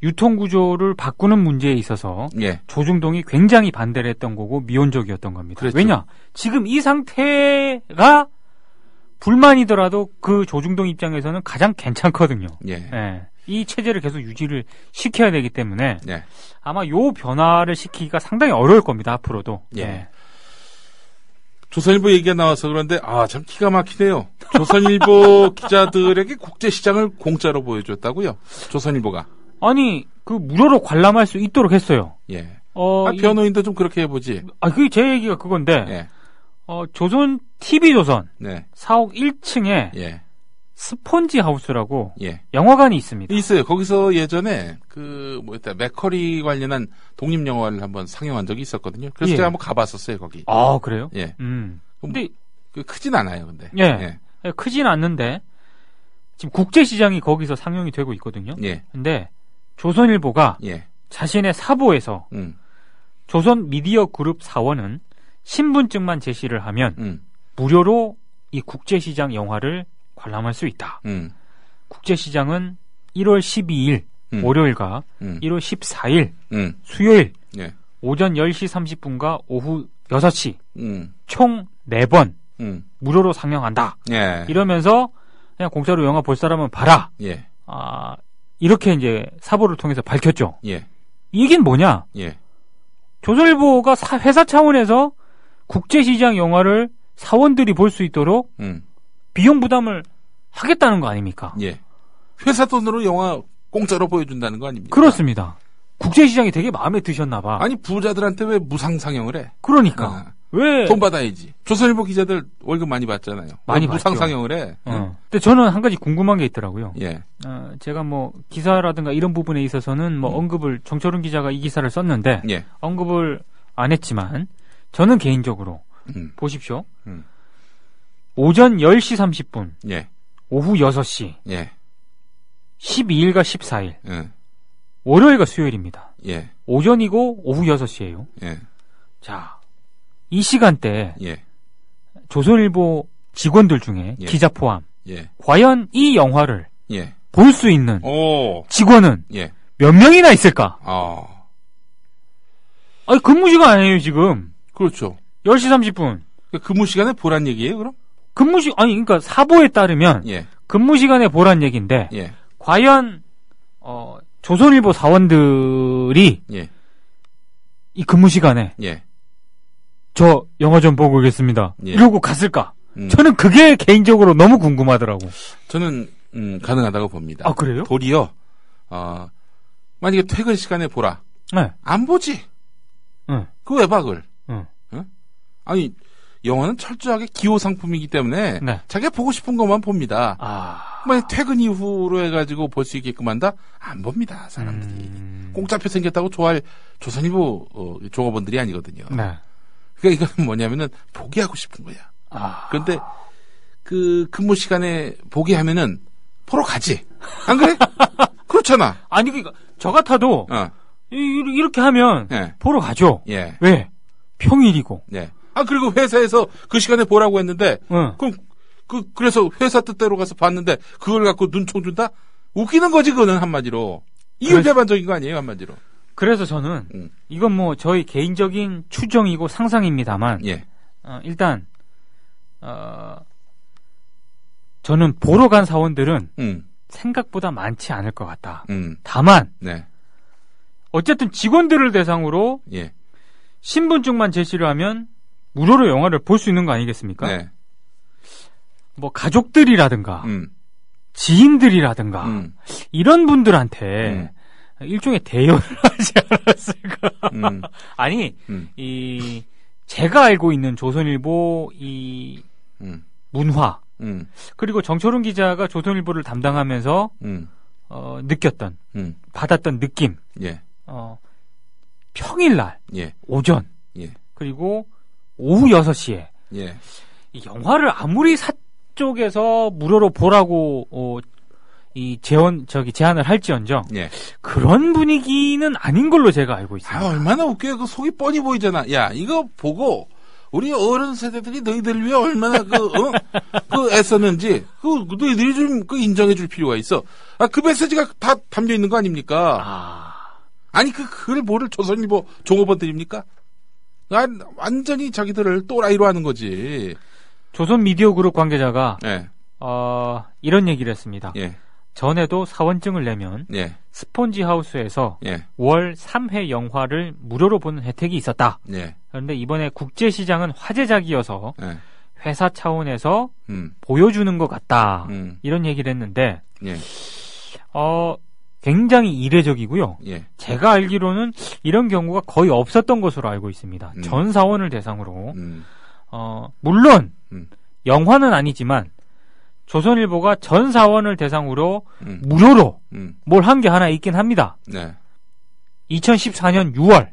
Speaker 3: 유통구조를 바꾸는 문제에 있어서
Speaker 2: 예.
Speaker 3: 조중동이 굉장히 반대를 했던 거고 미온적이었던 겁니다.
Speaker 2: 그렇죠.
Speaker 3: 왜냐? 지금 이 상태가 불만이더라도 그 조중동 입장에서는 가장 괜찮거든요.
Speaker 2: 예.
Speaker 3: 예. 이 체제를 계속 유지를 시켜야 되기 때문에
Speaker 2: 예.
Speaker 3: 아마 요 변화를 시키기가 상당히 어려울 겁니다. 앞으로도.
Speaker 2: 예.
Speaker 3: 예.
Speaker 2: 조선일보 얘기가 나와서 그런데 참 기가 막히네요. 조선일보 기자들에게 국제시장을 공짜로 보여줬다고요? 조선일보가.
Speaker 3: 아니 그 무료로 관람할 수 있도록 했어요.
Speaker 2: 예. 변호인도 좀 그렇게 해보지.
Speaker 3: 그게 제 얘기가 그건데.
Speaker 2: 예.
Speaker 3: 조선 TV조선
Speaker 2: 네.
Speaker 3: 4옥 1층에
Speaker 2: 예.
Speaker 3: 스폰지 하우스라고
Speaker 2: 예.
Speaker 3: 영화관이 있습니다.
Speaker 2: 있어요. 거기서 예전에 맥커리 관련한 독립 영화를 한번 상영한 적이 있었거든요. 그래서
Speaker 3: 예.
Speaker 2: 제가 한번 가봤었어요 거기.
Speaker 3: 아 그래요?
Speaker 2: 예.
Speaker 3: 근데
Speaker 2: 크진 않아요, 근데.
Speaker 3: 예. 크진 않는데 지금 국제시장이 거기서 상영이 되고 있거든요.
Speaker 2: 예.
Speaker 3: 근데 조선일보가
Speaker 2: 예.
Speaker 3: 자신의 사보에서 조선 미디어 그룹 사원은 신분증만 제시를 하면 무료로 이 국제시장 영화를 관람할 수 있다. 국제시장은 1월 12일 월요일과 1월 14일 수요일
Speaker 2: 예.
Speaker 3: 오전 10시 30분과 오후 6시 총 4번 무료로 상영한다.
Speaker 2: 예.
Speaker 3: 이러면서 그냥 공짜로 영화 볼 사람은 봐라.
Speaker 2: 예.
Speaker 3: 이렇게 이제 사보를 통해서 밝혔죠.
Speaker 2: 예.
Speaker 3: 이긴 뭐냐?
Speaker 2: 예.
Speaker 3: 조선일보가 회사 차원에서 국제시장 영화를 사원들이 볼 수 있도록 비용 부담을 하겠다는 거 아닙니까?
Speaker 2: 예. 회사 돈으로 영화 공짜로 보여준다는 거 아닙니까?
Speaker 3: 그렇습니다. 국제시장이 되게 마음에 드셨나 봐.
Speaker 2: 아니 부자들한테 왜 무상 상영을 해?
Speaker 3: 그러니까. 왜?
Speaker 2: 돈 받아야지. 조선일보 기자들 월급 많이 받잖아요.
Speaker 3: 많이
Speaker 2: 무상
Speaker 3: 받죠.
Speaker 2: 상영을 해.
Speaker 3: 근데 저는 한 가지 궁금한 게 있더라고요.
Speaker 2: 예.
Speaker 3: 제가 뭐 기사라든가 이런 부분에 있어서는 뭐 언급을 정철훈 기자가 이 기사를 썼는데
Speaker 2: 예.
Speaker 3: 언급을 안 했지만 저는 개인적으로 보십시오. 오전 10시 30분,
Speaker 2: 예.
Speaker 3: 오후 6시,
Speaker 2: 예.
Speaker 3: 12일과 14일,
Speaker 2: 예.
Speaker 3: 월요일과 수요일입니다.
Speaker 2: 예.
Speaker 3: 오전이고 오후 6시예요.
Speaker 2: 예.
Speaker 3: 자, 이 시간대
Speaker 2: 예.
Speaker 3: 조선일보 직원들 중에
Speaker 2: 예.
Speaker 3: 기자 포함
Speaker 2: 예.
Speaker 3: 과연 이 영화를
Speaker 2: 예.
Speaker 3: 볼 수 있는
Speaker 2: 오.
Speaker 3: 직원은
Speaker 2: 예.
Speaker 3: 몇 명이나 있을까? 아니 근무 시간 아니에요 지금.
Speaker 2: 그렇죠.
Speaker 3: 10시 30분.
Speaker 2: 근무 시간에 보란 얘기예요, 그럼?
Speaker 3: 그러니까 사보에 따르면
Speaker 2: 예.
Speaker 3: 근무 시간에 보란 얘기인데
Speaker 2: 예.
Speaker 3: 과연 조선일보 사원들이
Speaker 2: 예.
Speaker 3: 이 근무 시간에
Speaker 2: 예.
Speaker 3: 저 영화 좀 보고 오겠습니다.
Speaker 2: 예.
Speaker 3: 이러고 갔을까? 저는 그게 개인적으로 너무 궁금하더라고.
Speaker 2: 저는 가능하다고 봅니다.
Speaker 3: 아 그래요?
Speaker 2: 도리어 만약에 퇴근 시간에 보라.
Speaker 3: 네.
Speaker 2: 안 보지.
Speaker 3: 응.
Speaker 2: 그 왜 봐, 그걸?
Speaker 3: 응.
Speaker 2: 응? 아니 영화는 철저하게 기호 상품이기 때문에
Speaker 3: 네.
Speaker 2: 자기가 보고 싶은 것만 봅니다. 만약 퇴근 이후로 해가지고 볼 수 있게끔 한다? 안 봅니다, 사람들이. 공짜표 생겼다고 좋아할 조선일보 종업원들이 아니거든요.
Speaker 3: 네.
Speaker 2: 그러니까 이거는 뭐냐면은 보게 하고 싶은 거야. 그런데 그 근무 시간에 보게 하면은 보러 가지. 안 그래? 그렇잖아.
Speaker 3: 아니 그러니까 저 같아도 이렇게 하면
Speaker 2: 예.
Speaker 3: 보러 가죠.
Speaker 2: 예.
Speaker 3: 왜? 평일이고.
Speaker 2: 예. 그리고 회사에서 그 시간에 보라고 했는데,
Speaker 3: 응.
Speaker 2: 그럼, 그래서 회사 뜻대로 가서 봤는데, 그걸 갖고 눈총 준다? 웃기는 거지, 그거는 한마디로. 이율배반적인 거 아니에요, 한마디로.
Speaker 3: 그래서 저는, 이건 뭐, 저희 개인적인 추정이고 상상입니다만,
Speaker 2: 예.
Speaker 3: 일단, 저는 보러 간 사원들은, 생각보다 많지 않을 것 같다. 다만,
Speaker 2: 네.
Speaker 3: 어쨌든 직원들을 대상으로,
Speaker 2: 예.
Speaker 3: 신분증만 제시를 하면, 무료로 영화를 볼 수 있는 거 아니겠습니까?
Speaker 2: 네.
Speaker 3: 뭐 가족들이라든가 지인들이라든가 이런 분들한테 일종의 대여를 하지 않았을까? 아니 제가 알고 있는 조선일보 이 문화 그리고 정철훈 기자가 조선일보를 담당하면서 느꼈던 받았던 느낌
Speaker 2: 예.
Speaker 3: 평일날
Speaker 2: 예.
Speaker 3: 오전
Speaker 2: 예.
Speaker 3: 그리고 오후 6시에
Speaker 2: 예.
Speaker 3: 이 영화를 아무리 사쪽에서 무료로 보라고 제한을 할지언정
Speaker 2: 예.
Speaker 3: 그런 분위기는 아닌 걸로 제가 알고 있습니다.
Speaker 2: 얼마나 웃겨요. 그 속이 뻔히 보이잖아. 야, 이거 보고 우리 어른 세대들이 너희들 위해 얼마나 그 애썼는지 너희들이 좀 인정해 줄 필요가 있어. 그 메시지가 다 담겨 있는 거 아닙니까? 아니 그걸 뭐를 조선일보 종업원들입니까? 완전히 자기들을 또라이로 하는 거지.
Speaker 3: 조선 미디어 그룹 관계자가
Speaker 2: 예.
Speaker 3: 이런 얘기를 했습니다.
Speaker 2: 예.
Speaker 3: 전에도 사원증을 내면
Speaker 2: 예.
Speaker 3: 스폰지 하우스에서
Speaker 2: 예.
Speaker 3: 월 3회 영화를 무료로 보는 혜택이 있었다.
Speaker 2: 예.
Speaker 3: 그런데 이번에 국제시장은 화제작이어서
Speaker 2: 예.
Speaker 3: 회사 차원에서 보여주는 것 같다. 이런 얘기를 했는데
Speaker 2: 예.
Speaker 3: 굉장히 이례적이고요.
Speaker 2: 예.
Speaker 3: 제가 알기로는 이런 경우가 거의 없었던 것으로 알고 있습니다. 전 사원을 대상으로 물론 영화는 아니지만 조선일보가 전 사원을 대상으로 무료로 뭘 한 게 하나 있긴 합니다.
Speaker 2: 네.
Speaker 3: 2014년 6월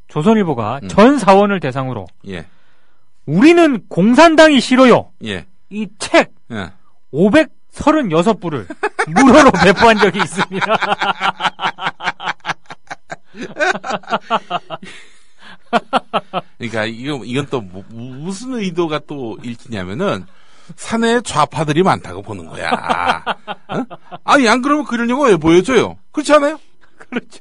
Speaker 3: 조선일보가 전 사원을 대상으로
Speaker 2: 예.
Speaker 3: 우리는 공산당이 싫어요.
Speaker 2: 예.
Speaker 3: 이 책
Speaker 2: 예.
Speaker 3: 536부를 무료로 배포한 적이 있습니다.
Speaker 2: 그러니까 이건 또 무슨 의도가 또 읽히냐면은 사내에 좌파들이 많다고 보는 거야. 아니 안 그러면 그런 영화 왜 보여줘요? 그렇지 않아요?
Speaker 3: 그렇죠.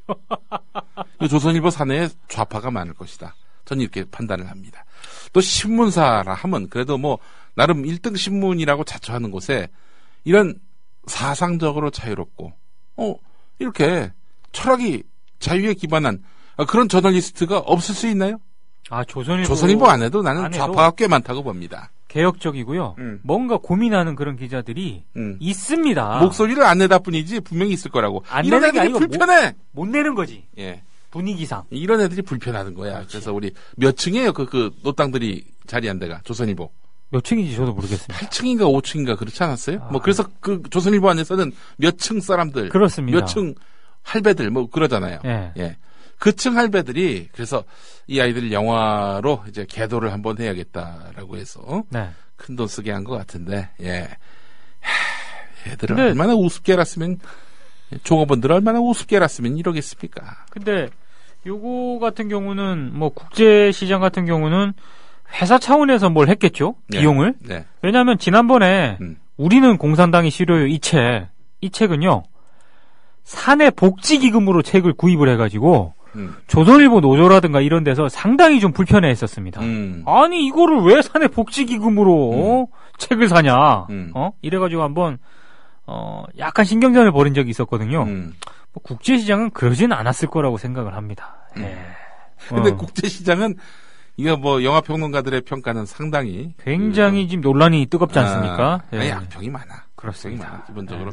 Speaker 2: 조선일보 사내에 좌파가 많을 것이다. 저는 이렇게 판단을 합니다. 또 신문사라 하면 그래도 뭐 나름 1등 신문이라고 자처하는 곳에 이런 사상적으로 자유롭고 이렇게 철학이 자유에 기반한 그런 저널리스트가 없을 수 있나요? 조선일보 안에도 나는 좌파가 꽤 많다고 봅니다.
Speaker 3: 개혁적이고요. 뭔가 고민하는 그런 기자들이 있습니다.
Speaker 2: 목소리를 안 내다 뿐이지 분명히 있을 거라고.
Speaker 3: 안
Speaker 2: 이런
Speaker 3: 내는
Speaker 2: 애들이 불편해.
Speaker 3: 못 내는 거지.
Speaker 2: 예.
Speaker 3: 분위기상.
Speaker 2: 이런 애들이 불편하는 거야.
Speaker 3: 그렇지.
Speaker 2: 그래서 우리 몇 층이에요? 그 노땅들이 자리한 데가 조선일보.
Speaker 3: 몇 층인지 저도 모르겠습니다.
Speaker 2: 8층인가 5층인가 그렇지 않았어요? 그래서 그 조선일보 안에서는 몇 층 사람들,
Speaker 3: 그렇습니다.
Speaker 2: 몇 층 할배들 뭐 그러잖아요.
Speaker 3: 예.
Speaker 2: 예. 그 층 할배들이 그래서 이 아이들 영화로 이제 계도를 한번 해야겠다라고 해서
Speaker 3: 네.
Speaker 2: 큰 돈 쓰게 한 것 같은데, 예. 애들을 얼마나 우습게 알았으면, 종업원들 얼마나 우습게 알았으면 이러겠습니까?
Speaker 3: 근데 요거 같은 경우는 뭐 국제시장 같은 경우는 회사 차원에서 뭘 했겠죠?
Speaker 2: 네.
Speaker 3: 비용을.
Speaker 2: 네.
Speaker 3: 왜냐하면 지난번에 우리는 공산당이 싫어요 이 책은요 사내 복지기금으로 책을 구입을 해가지고 조선일보 노조라든가 이런 데서 상당히 좀 불편해했었습니다. 아니 이거를 왜 사내 복지기금으로 책을 사냐? 이래가지고 한번 약간 신경전을 벌인 적이 있었거든요. 뭐 국제시장은 그러진 않았을 거라고 생각을 합니다.
Speaker 2: 근데 국제시장은 이거 뭐 영화평론가들의 평가는 상당히
Speaker 3: 굉장히 지금 논란이 뜨겁지 않습니까?
Speaker 2: 아니, 악평이 많아.
Speaker 3: 그렇습니다.
Speaker 2: 많아, 기본적으로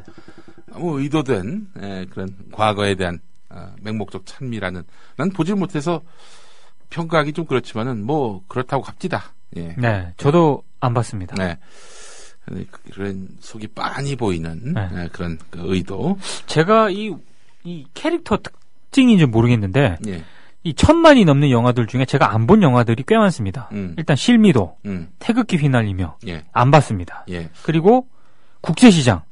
Speaker 2: 너무 의도된 그런 과거에 대한 맹목적 찬미라는 난 보질 못해서 평가하기 좀 그렇지만은 뭐 그렇다고 갑디다. 예.
Speaker 3: 네, 저도 안 봤습니다.
Speaker 2: 네. 그런 속이 빤히 보이는
Speaker 3: 네.
Speaker 2: 그런 그 의도.
Speaker 3: 제가 이 캐릭터 특징인지 모르겠는데
Speaker 2: 예.
Speaker 3: 이 1000만이 넘는 영화들 중에 제가 안 본 영화들이 꽤 많습니다. 일단 실미도, 태극기 휘날리며
Speaker 2: 예.
Speaker 3: 안 봤습니다.
Speaker 2: 예.
Speaker 3: 그리고 국제시장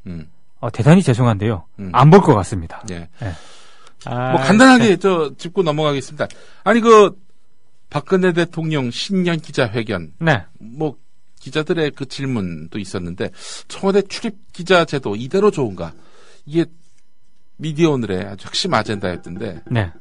Speaker 3: 대단히 죄송한데요. 안 볼 것 같습니다.
Speaker 2: 예.
Speaker 3: 네.
Speaker 2: 뭐 간단하게 짚고 넘어가겠습니다. 아니 박근혜 대통령 신년 기자회견.
Speaker 3: 네.
Speaker 2: 뭐 기자들의 그 질문도 있었는데 청와대 출입 기자 제도 이대로 좋은가? 이게 미디어 오늘의 아주 핵심 아젠다였던데.
Speaker 3: 네.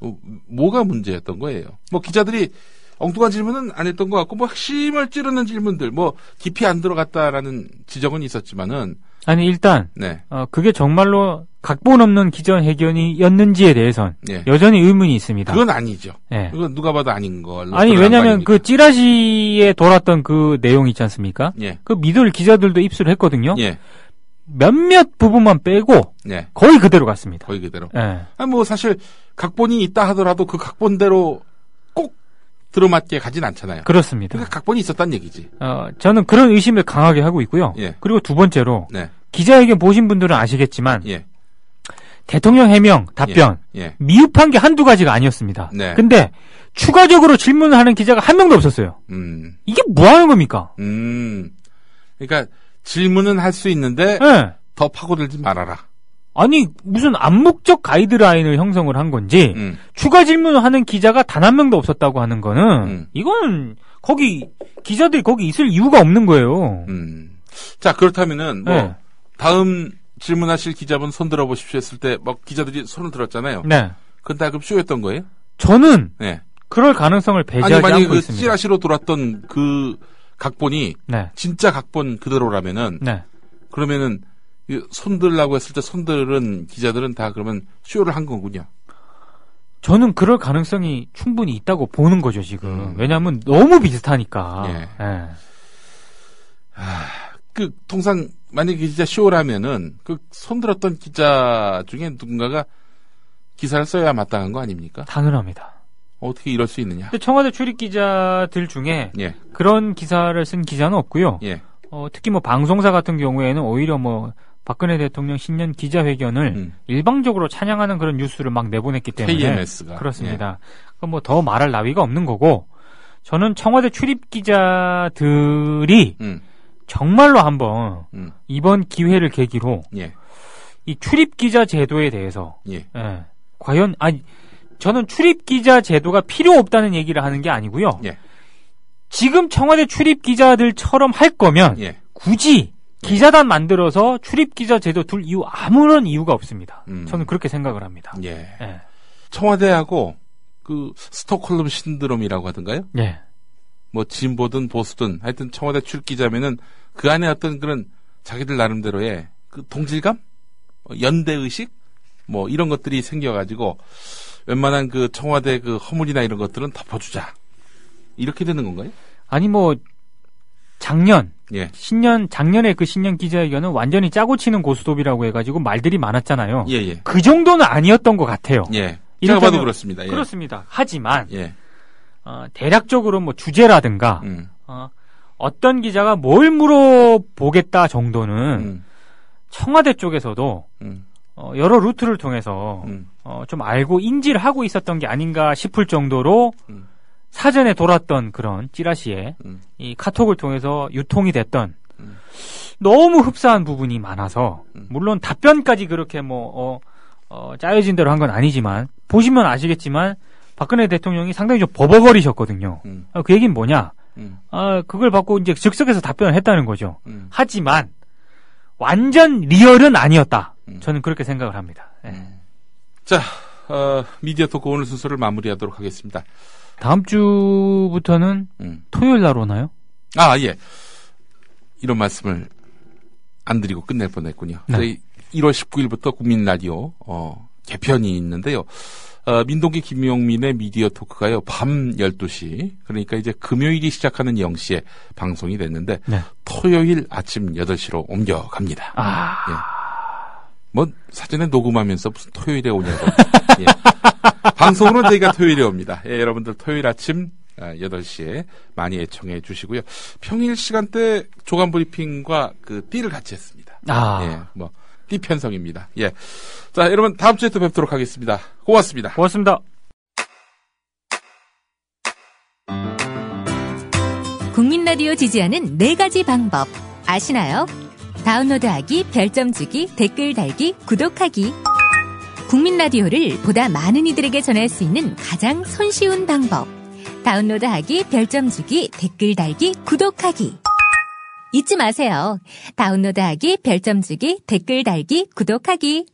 Speaker 2: 뭐가 문제였던 거예요? 뭐 기자들이 엉뚱한 질문은 안 했던 것 같고 뭐 핵심을 찌르는 질문들 뭐 깊이 안 들어갔다라는 지적은 있었지만은
Speaker 3: 아니 일단
Speaker 2: 네.
Speaker 3: 그게 정말로 각본 없는 기자회견이었는지에 대해선
Speaker 2: 예.
Speaker 3: 여전히 의문이 있습니다.
Speaker 2: 그건 아니죠.
Speaker 3: 네.
Speaker 2: 그건 누가 봐도 아닌 걸로.
Speaker 3: 아니 왜냐하면 그 찌라시에 돌았던 그 내용 있지 않습니까?
Speaker 2: 예.
Speaker 3: 그 믿을 기자들도 입수를 했거든요.
Speaker 2: 예.
Speaker 3: 몇몇 부분만 빼고
Speaker 2: 네.
Speaker 3: 거의 그대로 갔습니다.
Speaker 2: 거의 그대로.
Speaker 3: 예.
Speaker 2: 아니 뭐 사실 각본이 있다 하더라도 그 각본대로 꼭 들어맞게 가진 않잖아요.
Speaker 3: 그렇습니다.
Speaker 2: 그러니까 각본이 있었단 얘기지.
Speaker 3: 저는 그런 의심을 강하게 하고 있고요.
Speaker 2: 예.
Speaker 3: 그리고 두 번째로
Speaker 2: 네.
Speaker 3: 기자회견 보신 분들은 아시겠지만
Speaker 2: 예.
Speaker 3: 대통령 해명, 답변 미흡한 게 한두 가지가 아니었습니다.
Speaker 2: 네.
Speaker 3: 근데 추가적으로 질문을 하는 기자가 한 명도 없었어요. 이게 뭐 하는 겁니까?
Speaker 2: 그러니까 질문은 할 수 있는데
Speaker 3: 네.
Speaker 2: 더 파고들지 말아라.
Speaker 3: 아니 무슨 암묵적 가이드라인을 형성을 한 건지 추가 질문을 하는 기자가 단 한 명도 없었다고 하는 거는 이건 거기 기자들이 거기 있을 이유가 없는 거예요.
Speaker 2: 자 그렇다면은 뭐
Speaker 3: 네.
Speaker 2: 다음 질문하실 기자분 손 들어보십시오 했을 때 막 기자들이 손을 들었잖아요.
Speaker 3: 네.
Speaker 2: 그건 다 그럼 쇼였던 거예요?
Speaker 3: 저는
Speaker 2: 네.
Speaker 3: 그럴 가능성을 배제하지
Speaker 2: 아니 만약에
Speaker 3: 않고
Speaker 2: 그
Speaker 3: 있습니다.
Speaker 2: 찌라시로 돌았던 그 각본이
Speaker 3: 네.
Speaker 2: 진짜 각본 그대로라면은
Speaker 3: 네.
Speaker 2: 그러면은 손들라고 했을 때 손들은 기자들은 다 그러면 쇼를 한 거군요.
Speaker 3: 저는 그럴 가능성이 충분히 있다고 보는 거죠 지금. 왜냐하면 너무 비슷하니까.
Speaker 2: 예.
Speaker 3: 예.
Speaker 2: 그 통상 만약에 진짜 쇼라면은 그 손들었던 기자 중에 누군가가 기사를 써야 마땅한 거 아닙니까?
Speaker 3: 당연합니다.
Speaker 2: 어떻게 이럴 수 있느냐?
Speaker 3: 근데 청와대 출입 기자들 중에
Speaker 2: 예.
Speaker 3: 그런 기사를 쓴 기자는 없고요.
Speaker 2: 예.
Speaker 3: 특히 뭐 방송사 같은 경우에는 오히려 뭐 박근혜 대통령 신년 기자회견을 일방적으로 찬양하는 그런 뉴스를 막 내보냈기 때문에
Speaker 2: KMS가
Speaker 3: 그렇습니다. 그럼 뭐 더 말할 나위가 없는 거고 저는 청와대 출입 기자들이 정말로 한번 이번 기회를 계기로
Speaker 2: 예.
Speaker 3: 이 출입 기자 제도에 대해서
Speaker 2: 예.
Speaker 3: 예, 과연 저는 출입 기자 제도가 필요 없다는 얘기를 하는 게 아니고요.
Speaker 2: 예.
Speaker 3: 지금 청와대 출입 기자들처럼 할 거면
Speaker 2: 예.
Speaker 3: 굳이 기자단 만들어서 출입 기자 제도 둘 이유 아무런 이유가 없습니다. 저는 그렇게 생각을 합니다.
Speaker 2: 예.
Speaker 3: 예.
Speaker 2: 청와대하고 그 스톡홀름 신드롬이라고 하던가요?
Speaker 3: 예.
Speaker 2: 뭐 진보든 보수든 하여튼 청와대 출입기자면은 그 안에 어떤 그런 자기들 나름대로의 그 동질감, 연대 의식, 뭐 이런 것들이 생겨가지고 웬만한 그 청와대 그 허물이나 이런 것들은 덮어주자 이렇게 되는 건가요?
Speaker 3: 아니 뭐 작년
Speaker 2: 예.
Speaker 3: 작년에 그 신년 기자회견은 완전히 짜고 치는 고스톱이라고 해가지고 말들이 많았잖아요.
Speaker 2: 예, 예.
Speaker 3: 그 정도는 아니었던 것 같아요.
Speaker 2: 예. 제가 봐도 그렇습니다. 예.
Speaker 3: 그렇습니다. 하지만
Speaker 2: 예.
Speaker 3: 대략적으로 뭐 주제라든가 어떤 기자가 뭘 물어보겠다 정도는 청와대 쪽에서도 여러 루트를 통해서 좀 알고 인지를 하고 있었던 게 아닌가 싶을 정도로 사전에 돌았던 그런 찌라시에 이 카톡을 통해서 유통이 됐던 너무 흡사한 부분이 많아서 물론 답변까지 그렇게 짜여진 대로 한 건 아니지만 보시면 아시겠지만 박근혜 대통령이 상당히 좀 버벅거리셨거든요. 그 얘기는 뭐냐? 그걸 받고 이제 즉석에서 답변을 했다는 거죠. 하지만 완전 리얼은 아니었다. 저는 그렇게 생각을 합니다. 네.
Speaker 2: 자, 미디어 토크 오늘 순서를 마무리하도록 하겠습니다.
Speaker 3: 다음 주부터는 토요일 날 오나요?
Speaker 2: 아, 예. 이런 말씀을 안 드리고 끝낼 뻔했군요.
Speaker 3: 네.
Speaker 2: 저희 1월 19일부터 국민 라디오 개편이 있는데요. 민동기 김용민의 미디어 토크가요. 밤 12시 그러니까 이제 금요일이 시작하는 0시에 방송이 됐는데
Speaker 3: 네.
Speaker 2: 토요일 아침 8시로 옮겨갑니다. 예. 뭐 사전에 녹음하면서 무슨 토요일에 오냐고. 예. 방송으로는 저희가 토요일에 옵니다. 예, 여러분들 토요일 아침 8시에 많이 애청해 주시고요. 평일 시간대 조간 브리핑과 그 띠를 같이 했습니다. 예, 뭐 띠 편성입니다. 예. 자, 여러분 다음 주에 또 뵙도록 하겠습니다. 고맙습니다.
Speaker 3: 고맙습니다.
Speaker 6: 국민 라디오 지지하는 4가지 방법 아시나요? 다운로드하기, 별점 주기, 댓글 달기, 구독하기. 국민 라디오를 보다 많은 이들에게 전할 수 있는 가장 손쉬운 방법. 다운로드하기, 별점 주기, 댓글 달기, 구독하기. 잊지 마세요. 다운로드하기, 별점 주기, 댓글 달기, 구독하기.